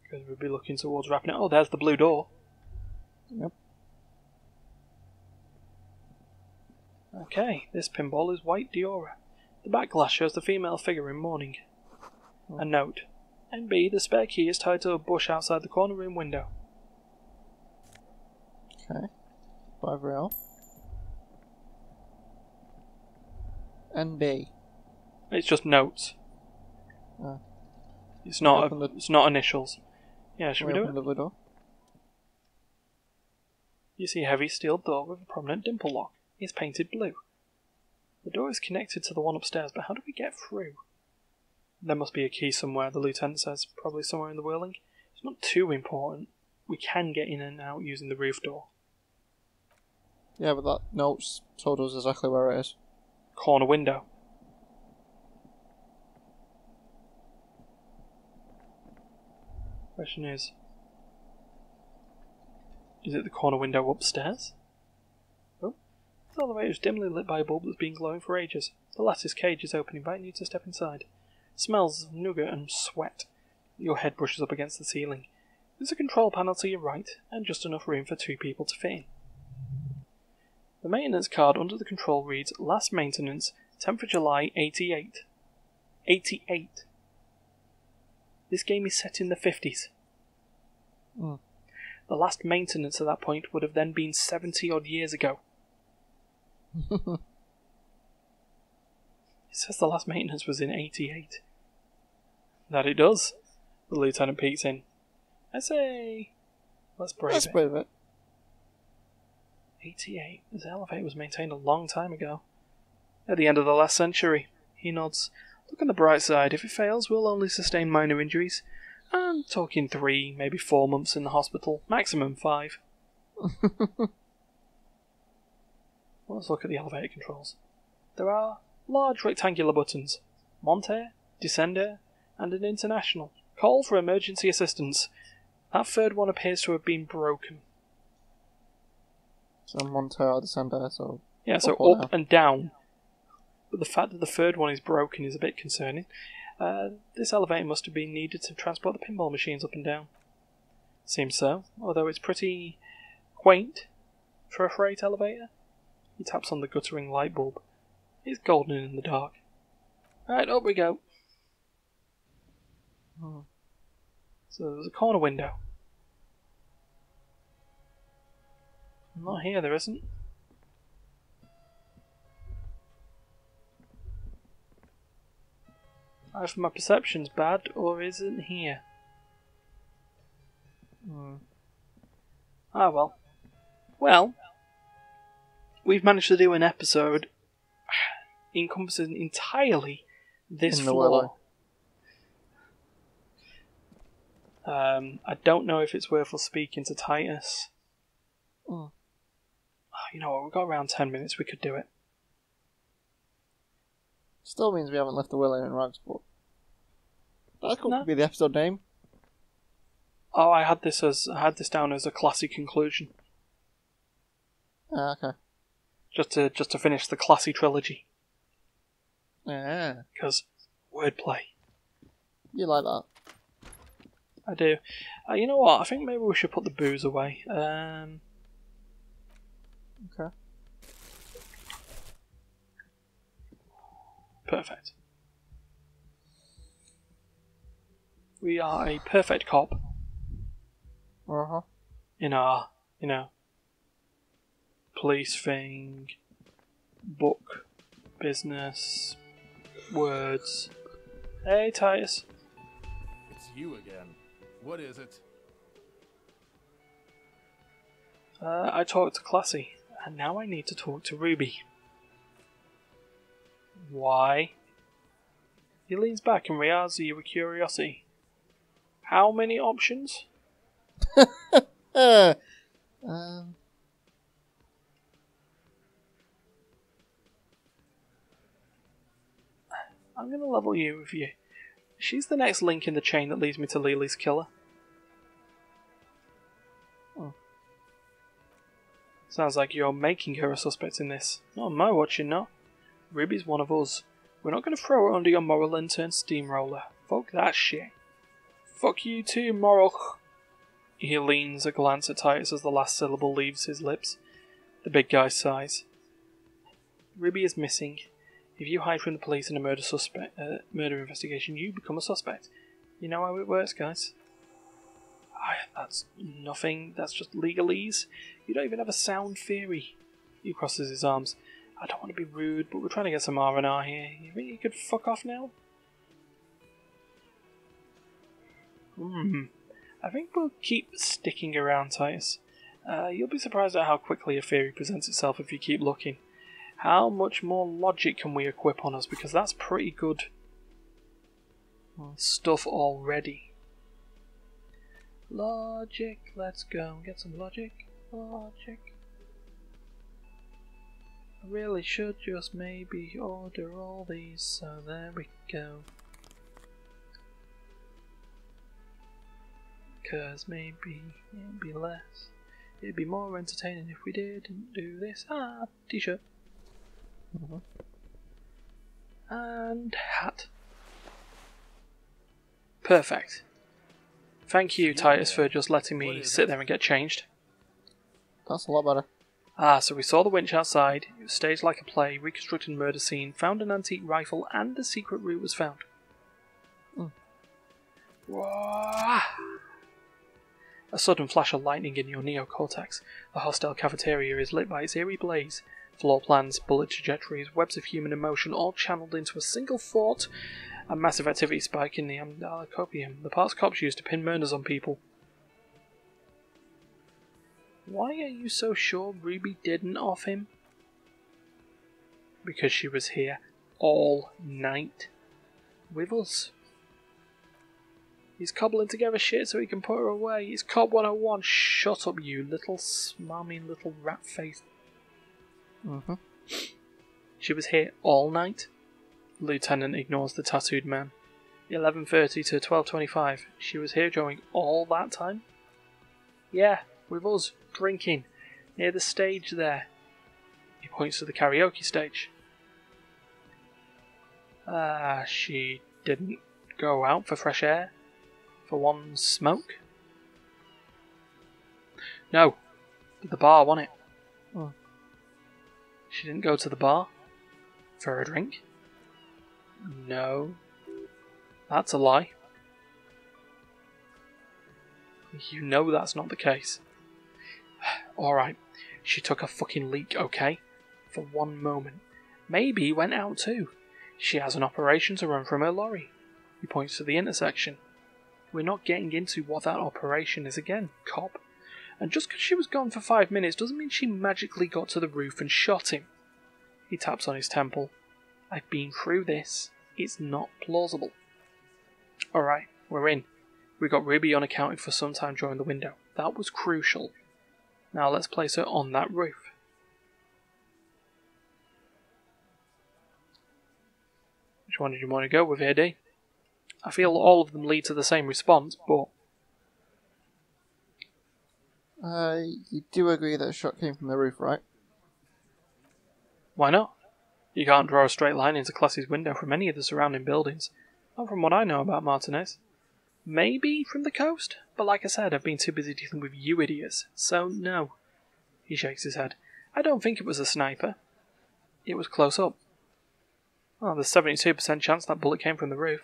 Because we'd be looking towards wrapping it. Oh, there's the blue door. Yep. Okay, this pinball is white Diora. The back glass shows the female figure in mourning. A note. NB, the spare key is tied to a bush outside the corner room window. Okay. 5 real. NB. It's just notes. It's not it's not initials. Yeah, should we do it? The door? You see a heavy steel door with a prominent dimple lock. It's painted blue. The door is connected to the one upstairs, but how do we get through? There must be a key somewhere, the lieutenant says, probably somewhere in the whirling. It's not too important. We can get in and out using the roof door. Yeah, but that note's told us exactly where it is. Corner window. Question is it the corner window upstairs? Oh, the elevator is dimly lit by a bulb that's been glowing for ages. The lattice cage is open, inviting you to step inside. It smells of nougat and sweat. Your head brushes up against the ceiling. There's a control panel to your right, and just enough room for 2 people to fit in. The maintenance card under the control reads, Last maintenance, 10th of July, 88. 88. This game is set in the 50s. The last maintenance at that point would have then been 70 odd years ago. It says the last maintenance was in 88. That it does. The lieutenant peeks in. I say, let's brave it. 88. This elevator was maintained a long time ago. At the end of the last century. He nods. Look on the bright side. If it fails, we'll only sustain minor injuries. I'm talking 3, maybe 4 months in the hospital. Maximum 5. Let's look at the elevator controls. There are large rectangular buttons. Monte, Descender, and an international. Call for emergency assistance. That third one appears to have been broken. So Monterey Descender, so... Yeah, so up and down. But the fact that the third one is broken is a bit concerning. This elevator must have been needed to transport the pinball machines up and down. Seems so, although it's pretty quaint for a freight elevator. He taps on the guttering light bulb. It's golden in the dark. Right, up we go. So there's a corner window. Not here, there isn't. Either my perception's bad, or isn't here. Ah, well. Well, we've managed to do an episode encompassing entirely this floor. I don't know if it's worth us speaking to Titus. You know what, we've got around 10 minutes, we could do it. Still means we haven't left the Willow in rags, but that could be the episode name. Oh, I had this down as a classy conclusion. Ah, okay. Just to finish the classy trilogy. Yeah. Because wordplay. You like that? I do. You know what? I think maybe we should put the booze away. Okay. Perfect. We are a perfect cop. In our, police thing, book, business, words. Hey, Titus. It's you again. What is it? I talked to Klassje, and now I need to talk to Ruby. Why? He leans back and regards you with curiosity. How many options? I'm going to level you with you. She's the next link in the chain that leads me to Lily's killer. Sounds like you're making her a suspect in this. Not on my watch, you're not. Ruby's one of us. We're not going to throw her under your moral intern steamroller. Fuck that shit. Fuck you too, moral. He leans a glance at Titus as the last syllable leaves his lips. The big guy sighs. Ruby is missing. If you hide from the police in a murder investigation, you become a suspect. You know how it works, guys? That's nothing. That's just legalese. You don't even have a sound theory. He crosses his arms. I don't want to be rude, but we're trying to get some R&R here. You think you could fuck off now? I think we'll keep sticking around, Titus. You'll be surprised at how quickly a theory presents itself if you keep looking. How much more logic can we equip on us? Because that's pretty good stuff already. Logic, let's go get some logic. Logic. I really should just maybe order all these, so there we go. Cause maybe it'd be less. It'd be more entertaining if we didn't do this. T-shirt. And hat. Perfect. Thank you, Titus, for just letting me sit there and get changed. That's a lot better. So we saw the winch outside. It was staged like a play, reconstructed a murder scene, found an antique rifle, and a secret route was found. Whoa. A sudden flash of lightning in your neocortex. The hostile cafeteria is lit by its eerie blaze. Floor plans, bullet trajectories, webs of human emotion, all channeled into a single thought. A massive activity spike in the amygdala copium, the parts cops use to pin murders on people. Why are you so sure Ruby didn't off him? Because she was here all night. with us. He's cobbling together shit so he can put her away. It's Cop 101. Shut up, you little smarmy little rat-faced. She was here all night. The lieutenant ignores the tattooed man. 11:30 to 12:25. She was here during all that time? Yeah, with us, drinking, near the stage there. He points to the karaoke stage. She didn't go out for fresh air? For one smoke? No, but the bar, wasn't it? She didn't go to the bar? For a drink? No. That's a lie. You know that's not the case. Alright, she took a fucking leak, okay? For one moment. Maybe went out too. She has an operation to run from her lorry. He points to the intersection. We're not getting into what that operation is again, Cop. And just because she was gone for 5 minutes doesn't mean she magically got to the roof and shot him. He taps on his temple. I've been through this. It's not plausible. Alright, we're in. We got Ruby unaccounted for some time during the window. That was crucial. Now let's place her on that roof. Which one did you want to go with here, D? I feel all of them lead to the same response, but... You do agree that a shot came from the roof, right? Why not? You can't draw a straight line into Klassje's window from any of the surrounding buildings. Not from what I know about Martinez. Maybe from the coast, but like I said, I've been too busy dealing with you idiots, so no. He shakes his head. I don't think it was a sniper. It was close up. Oh, there's 72% chance that bullet came from the roof.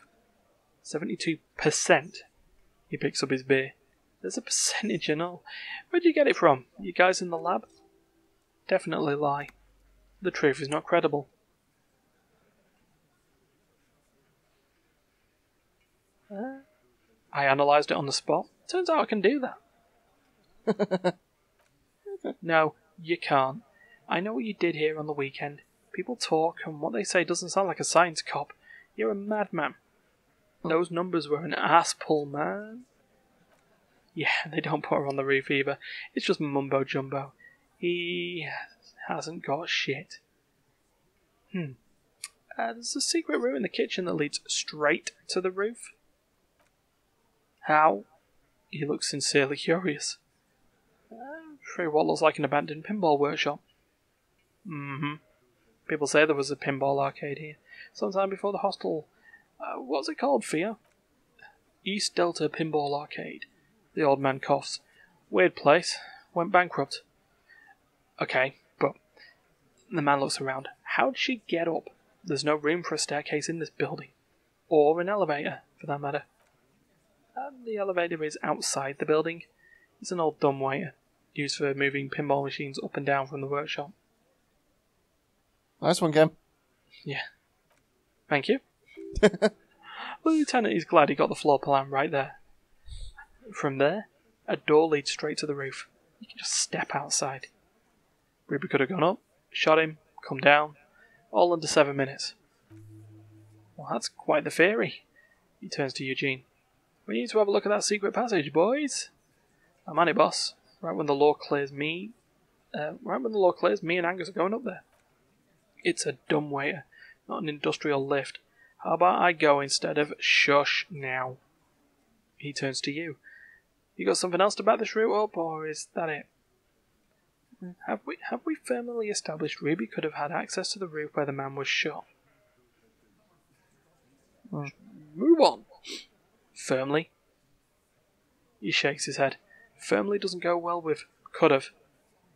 72%? He picks up his beer. There's a percentage and all. Where'd you get it from? You guys in the lab? Definitely lie. The truth is not credible. I analysed it on the spot. Turns out I can do that. No, you can't. I know what you did here on the weekend. People talk, and what they say doesn't sound like a science cop. You're a madman. Those numbers were an ass pull, man. Yeah, they don't put her on the roof either. It's just mumbo jumbo. He hasn't got shit. There's a secret room in the kitchen that leads straight to the roof. How? He looks sincerely curious. Through what looks like an abandoned pinball workshop. People say there was a pinball arcade here, sometime before the hostel. What's it called, Theo? East Delta Pinball Arcade. The old man coughs. Weird place. Went bankrupt. Okay, but... The man looks around. How'd she get up? There's no room for a staircase in this building. Or an elevator, for that matter. The elevator is outside the building. It's an old dumbwaiter, used for moving pinball machines up and down from the workshop. Nice one, Kim. Yeah. Thank you. The lieutenant is glad he got the floor plan right there. From there, a door leads straight to the roof. You can just step outside. Ruby could have gone up, shot him, come down, all under 7 minutes. Well, that's quite the theory. He turns to Eugene. We need to have a look at that secret passage, boys. I'm on it, boss. Right when the law clears, me and Angus are going up there. It's a dumbwaiter, not an industrial lift. How about I go instead of shush now? He turns to you. You got something else to back this route up, or is that it? Have we firmly established Ruby could have had access to the roof where the man was shot? Move on. Firmly? He shakes his head. Firmly doesn't go well with could have.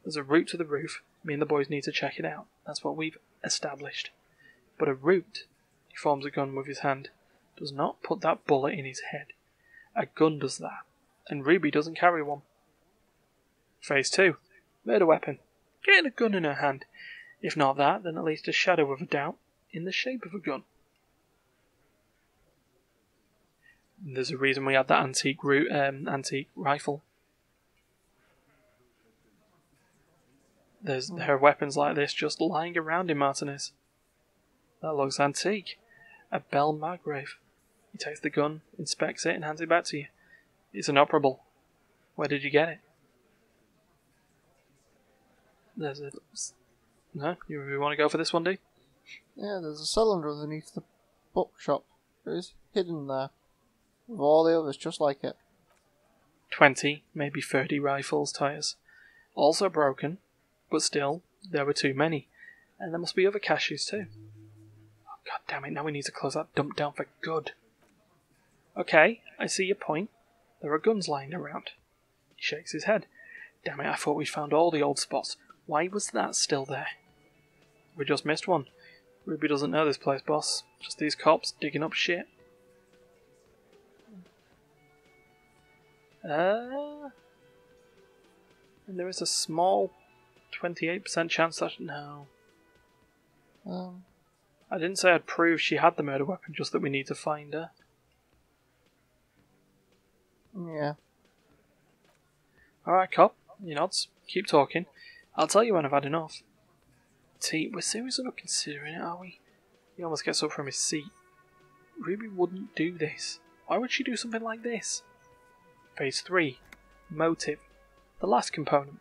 There's a route to the roof. Me and the boys need to check it out. That's what we've established. But a route, he forms a gun with his hand, does not put that bullet in his head. A gun does that, and Ruby doesn't carry one. Phase 2. Murder weapon. Getting a gun in her hand. If not that, then at least a shadow of a doubt in the shape of a gun. There's a reason we had that antique rifle. There are weapons like this just lying around in Martinez. That looks antique. A Bell Margrave. He takes the gun, inspects it, and hands it back to you. It's inoperable. Where did you get it? There's a... No? You really want to go for this one, D? Yeah, there's a cylinder underneath the bookshop. It is hidden there. With all the others just like it. 20, maybe 30 rifles, Titus. Also broken, but still, there were too many. And there must be other caches too. Oh, God damn it, now we need to close that dump down for good. Okay, I see your point. There are guns lying around. He shakes his head. Damn it, I thought we found all the old spots. Why was that still there? We just missed one. Ruby doesn't know this place, boss. Just these cops digging up shit. And there is a small 28% chance that... No. I didn't say I'd prove she had the murder weapon, just that we need to find her. Yeah. Alright, cop. You nods. Keep talking. I'll tell you when I've had enough. T, we're seriously not considering it, are we? He almost gets up from his seat. Ruby wouldn't do this. Why would she do something like this? Phase 3. Motive. The last component.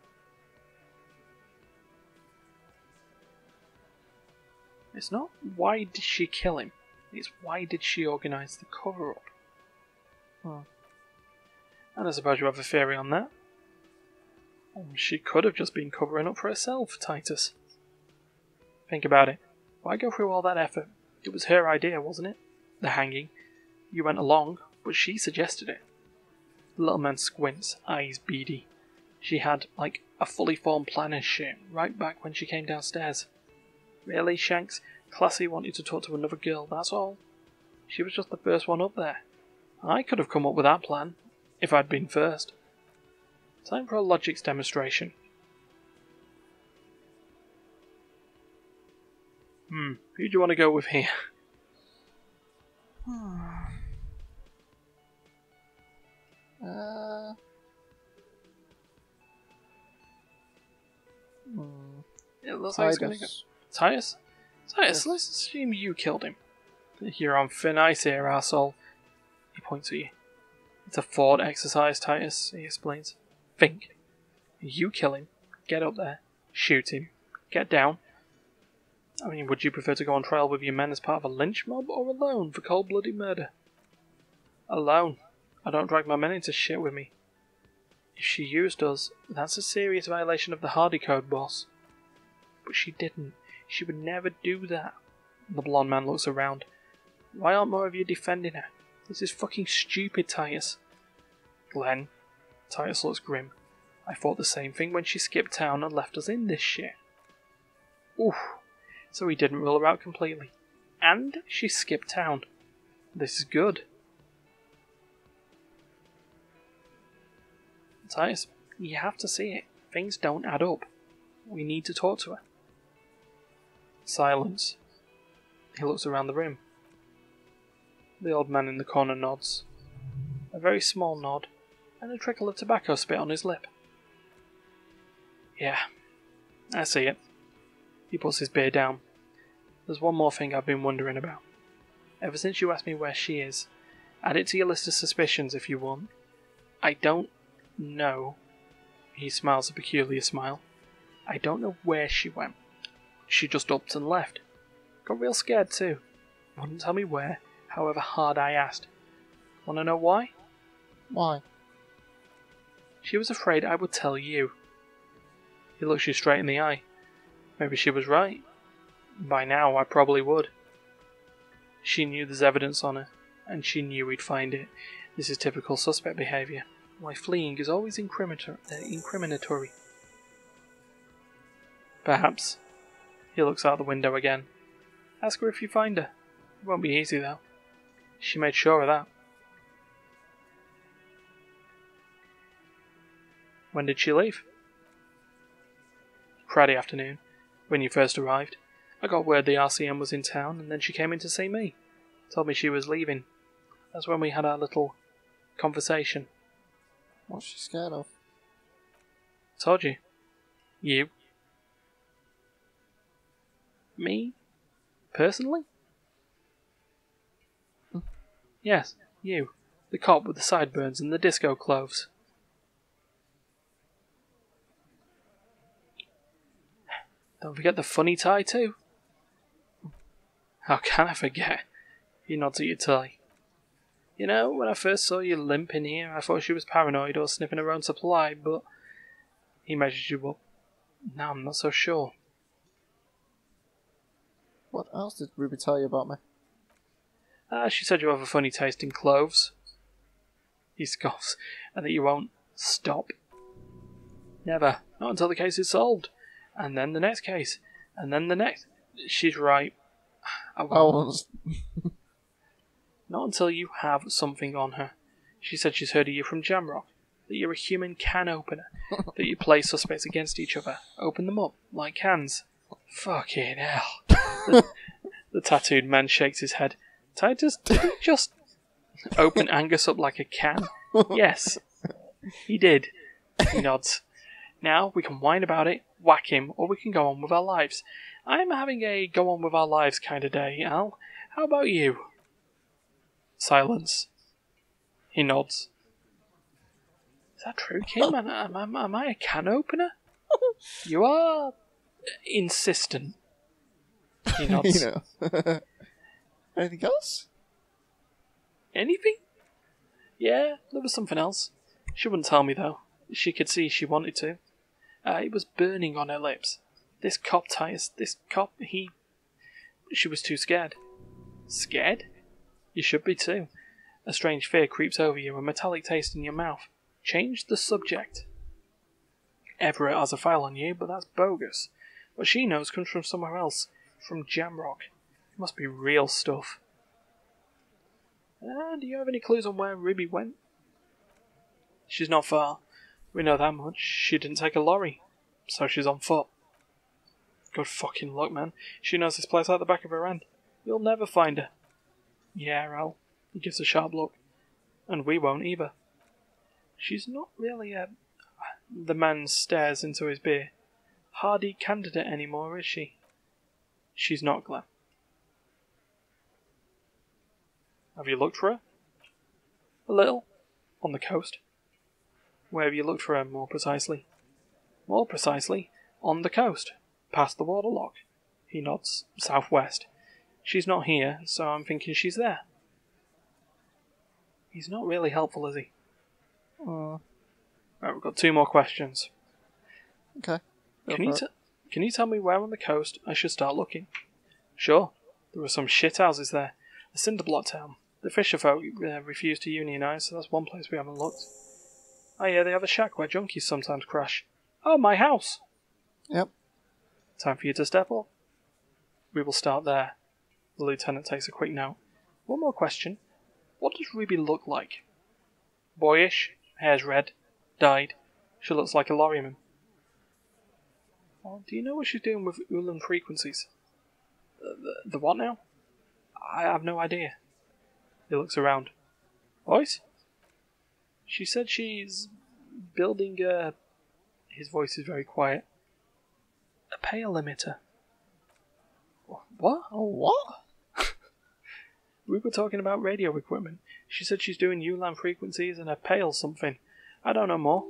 It's not why did she kill him, it's why did she organise the cover-up. And I suppose you have a theory on that. She could have just been covering up for herself, Titus. Think about it. Why go through all that effort? It was her idea, wasn't it? The hanging. You went along, but she suggested it. The little man squints, eyes beady. She had, like, a fully formed plan and shit, right back when she came downstairs. Really, Shanks? Klassje wanted to talk to another girl, that's all. She was just the first one up there. I could have come up with that plan, if I'd been first. Time for a logics demonstration. Who do you want to go with here? It looks like it's going to go. Titus? Titus, let's assume you killed him. You're on thin ice here, asshole. He points at you. It's a thought exercise, Titus, he explains. Think. You kill him, get up there, shoot him, get down. I mean, would you prefer to go on trial with your men as part of a lynch mob, or alone for cold-blooded murder? Alone. I don't drag my men into shit with me. If she used us, that's a serious violation of the Hardy Code, boss. But she didn't. She would never do that. The blonde man looks around. Why aren't more of you defending her? This is fucking stupid, Titus. Glenn. Titus looks grim. I thought the same thing when she skipped town and left us in this shit. Oof. So he didn't rule her out completely. And she skipped town. This is good. Titus, you have to see it. Things don't add up. We need to talk to her. Silence. He looks around the room. The old man in the corner nods. A very small nod, and a trickle of tobacco spit on his lip. Yeah, I see it. He puts his beer down. There's one more thing I've been wondering about. Ever since you asked me where she is, add it to your list of suspicions if you want. I don't know. He smiles a peculiar smile. I don't know where she went. She just upped and left. Got real scared too. Wouldn't tell me where, however hard I asked. Wanna know why? Why? She was afraid I would tell you. He looks you straight in the eye. Maybe she was right. By now I probably would. She knew there's evidence on her, and she knew we'd find it. This is typical suspect behaviour. Why fleeing is always incriminatory. Perhaps. He looks out the window again. Ask her if you find her. It won't be easy though. She made sure of that. When did she leave? Friday afternoon, when you first arrived. I got word the RCM was in town, and then she came in to see me. Told me she was leaving. That's when we had our little conversation. What's she scared of? Told you. You. Me? Personally? Yes, you. The cop with the sideburns and the disco clothes. Don't forget the funny tie too. How can I forget? He nods at your tie. You know, when I first saw you limp in here, I thought she was paranoid or sniffing her own supply, but he measures you up. Now I'm not so sure. What else did Ruby tell you about me? She said you have a funny taste in clothes. He scoffs, and that you won't stop. Never. Not until the case is solved. And then the next case. And then the next. She's right. I won't. Not until you have something on her. She said she's heard of you from Jamrock. That you're a human can opener. That you play suspects against each other. Open them up, like cans. Fucking hell. The tattooed man shakes his head. Titus, did he just open Angus up like a can? Yes. He did. He nods. Now we can whine about it, whack him, or we can go on with our lives. I'm having a go on with our lives kind of day, Al. How about you? Silence. He nods. Is that true, Kim? Am I a can opener? You are insistent. He nods. You know. Anything else? Anything? Yeah, there was something else. She wouldn't tell me though. She could see she wanted to. It was burning on her lips. This cop, Titus, she was too scared. Scared? You should be too. A strange fear creeps over you, a metallic taste in your mouth. Change the subject. Everett has a file on you, but that's bogus. What she knows comes from somewhere else. From Jamrock. It must be real stuff. Do you have any clues on where Ruby went? She's not far. We know that much. She didn't take a lorry. So she's on foot. Good fucking luck, man. She knows this place like the back of her hand. You'll never find her. Yeah, Al. He gives a sharp look. And we won't either. She's not really a... The man stares into his beer. Hardy candidate anymore, is she? She's not, Glenn. Have you looked for her? A little. On the coast. Where have you looked for her, more precisely? More precisely, on the coast. Past the waterlock. He nods. Southwest. She's not here, so I'm thinking she's there. He's not really helpful, is he? Right, we've got 2 more questions. Okay. Can you tell me where on the coast I should start looking? Sure. There are some shithouses there. A cinderblock town. The fisher folk refuse to unionize, so that's one place we haven't looked. Oh yeah, they have a shack where junkies sometimes crash. Oh, my house! Yep. Time for you to step up. We will start there. The lieutenant takes a quick note. One more question. What does Ruby look like? Boyish, hair's red, dyed. She looks like a lorryman. Well, do you know what she's doing with Ulan frequencies? The what now? I have no idea. He looks around. Voice? She said she's building a... His voice is very quiet. A pale emitter. What? Oh, what? We were talking about radio equipment. She said she's doing Ulan frequencies and a pale something. I don't know more.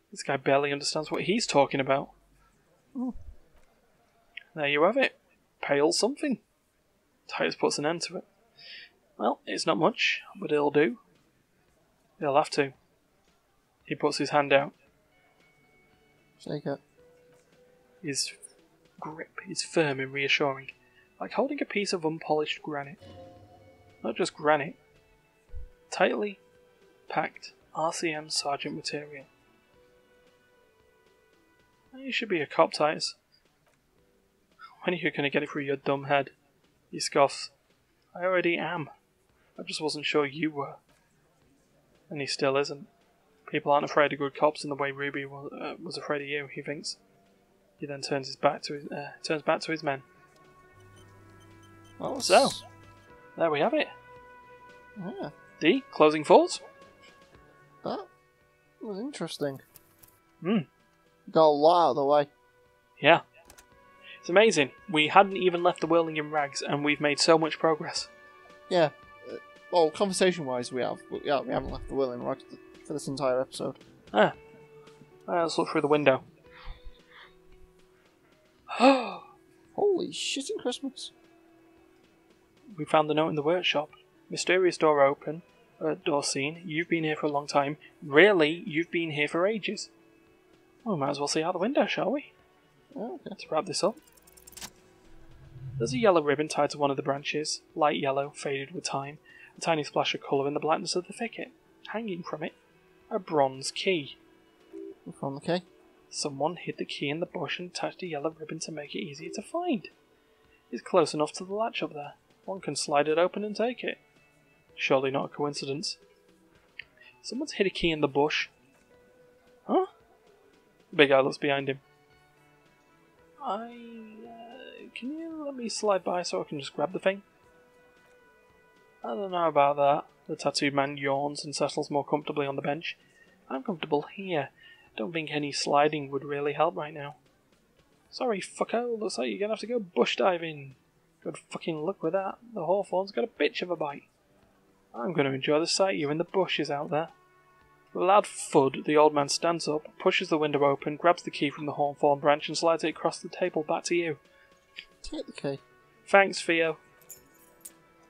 This guy barely understands what he's talking about. Oh. There you have it. Pale something. Titus puts an end to it. Well, it's not much, but it'll do. He'll have to. He puts his hand out. Shake it. His grip is firm and reassuring, like holding a piece of unpolished granite. Not just granite. Tightly packed RCM Sergeant material. You should be a cop, Titus. When are you going to get it through your dumb head? He scoffs. I already am. I just wasn't sure you were. And he still isn't. People aren't afraid of good cops in the way Ruby was afraid of you, he thinks. He then turns back to his men. Well, So, there we have it. Yeah, D, closing thoughts? that was interesting. Hmm. Got a lot out of the way. Yeah. It's amazing. We hadn't even left the whirling in rags, and we've made so much progress. Yeah. well, conversation-wise, we have. But yeah, we haven't left the will in right for this entire episode. Ah. Let's look through the window. Holy shitting Christmas! We found the note in the workshop. Mysterious door open. Door seen. You've been here for a long time. Really, you've been here for ages. Well, we might as well see out the window, shall we? Oh, okay. To wrap this up. There's a yellow ribbon tied to one of the branches. Light yellow, faded with time. A tiny splash of colour in the blackness of the thicket. Hanging from it, a bronze key. We found the key. Someone hid the key in the bush and attached a yellow ribbon to make it easier to find. It's close enough to the latch up there. One can slide it open and take it. Surely not a coincidence. Someone's hid a key in the bush. Huh? The big guy looks behind him. Can you let me slide by so I can just grab the thing? I don't know about that. The tattooed man yawns and settles more comfortably on the bench. I'm comfortable here. Don't think any sliding would really help right now. Sorry, fucko. Looks like you're gonna have to go bush diving. Good fucking luck with that. The hawthorn's got a bitch of a bite. I'm going to enjoy the sight of you in the bushes out there. With a loud thud, the old man stands up, pushes the window open, grabs the key from the hawthorn branch and slides it across the table back to you. Take the key. Thanks, Theo.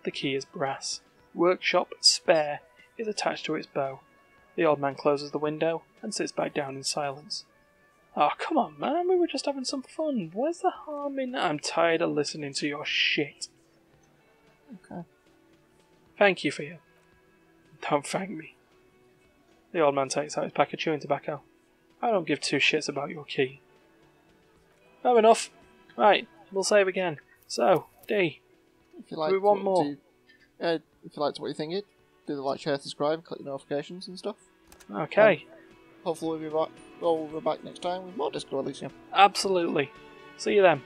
The key is brass. Workshop spare is attached to its bow. The old man closes the window and sits back down in silence. Oh, come on, man. We were just having some fun. Where's the harm in... I'm tired of listening to your shit. Okay. Thank you, Theo. Don't thank me. The old man takes out his pack of chewing tobacco. I don't give two shits about your key. Oh, enough. Right, we'll save again. So, D, If you liked we want more. if you liked what you think, do the like, share, subscribe, click the notifications and stuff. Okay. Hopefully we'll be back next time with more Disco Elysium. Absolutely. See you then.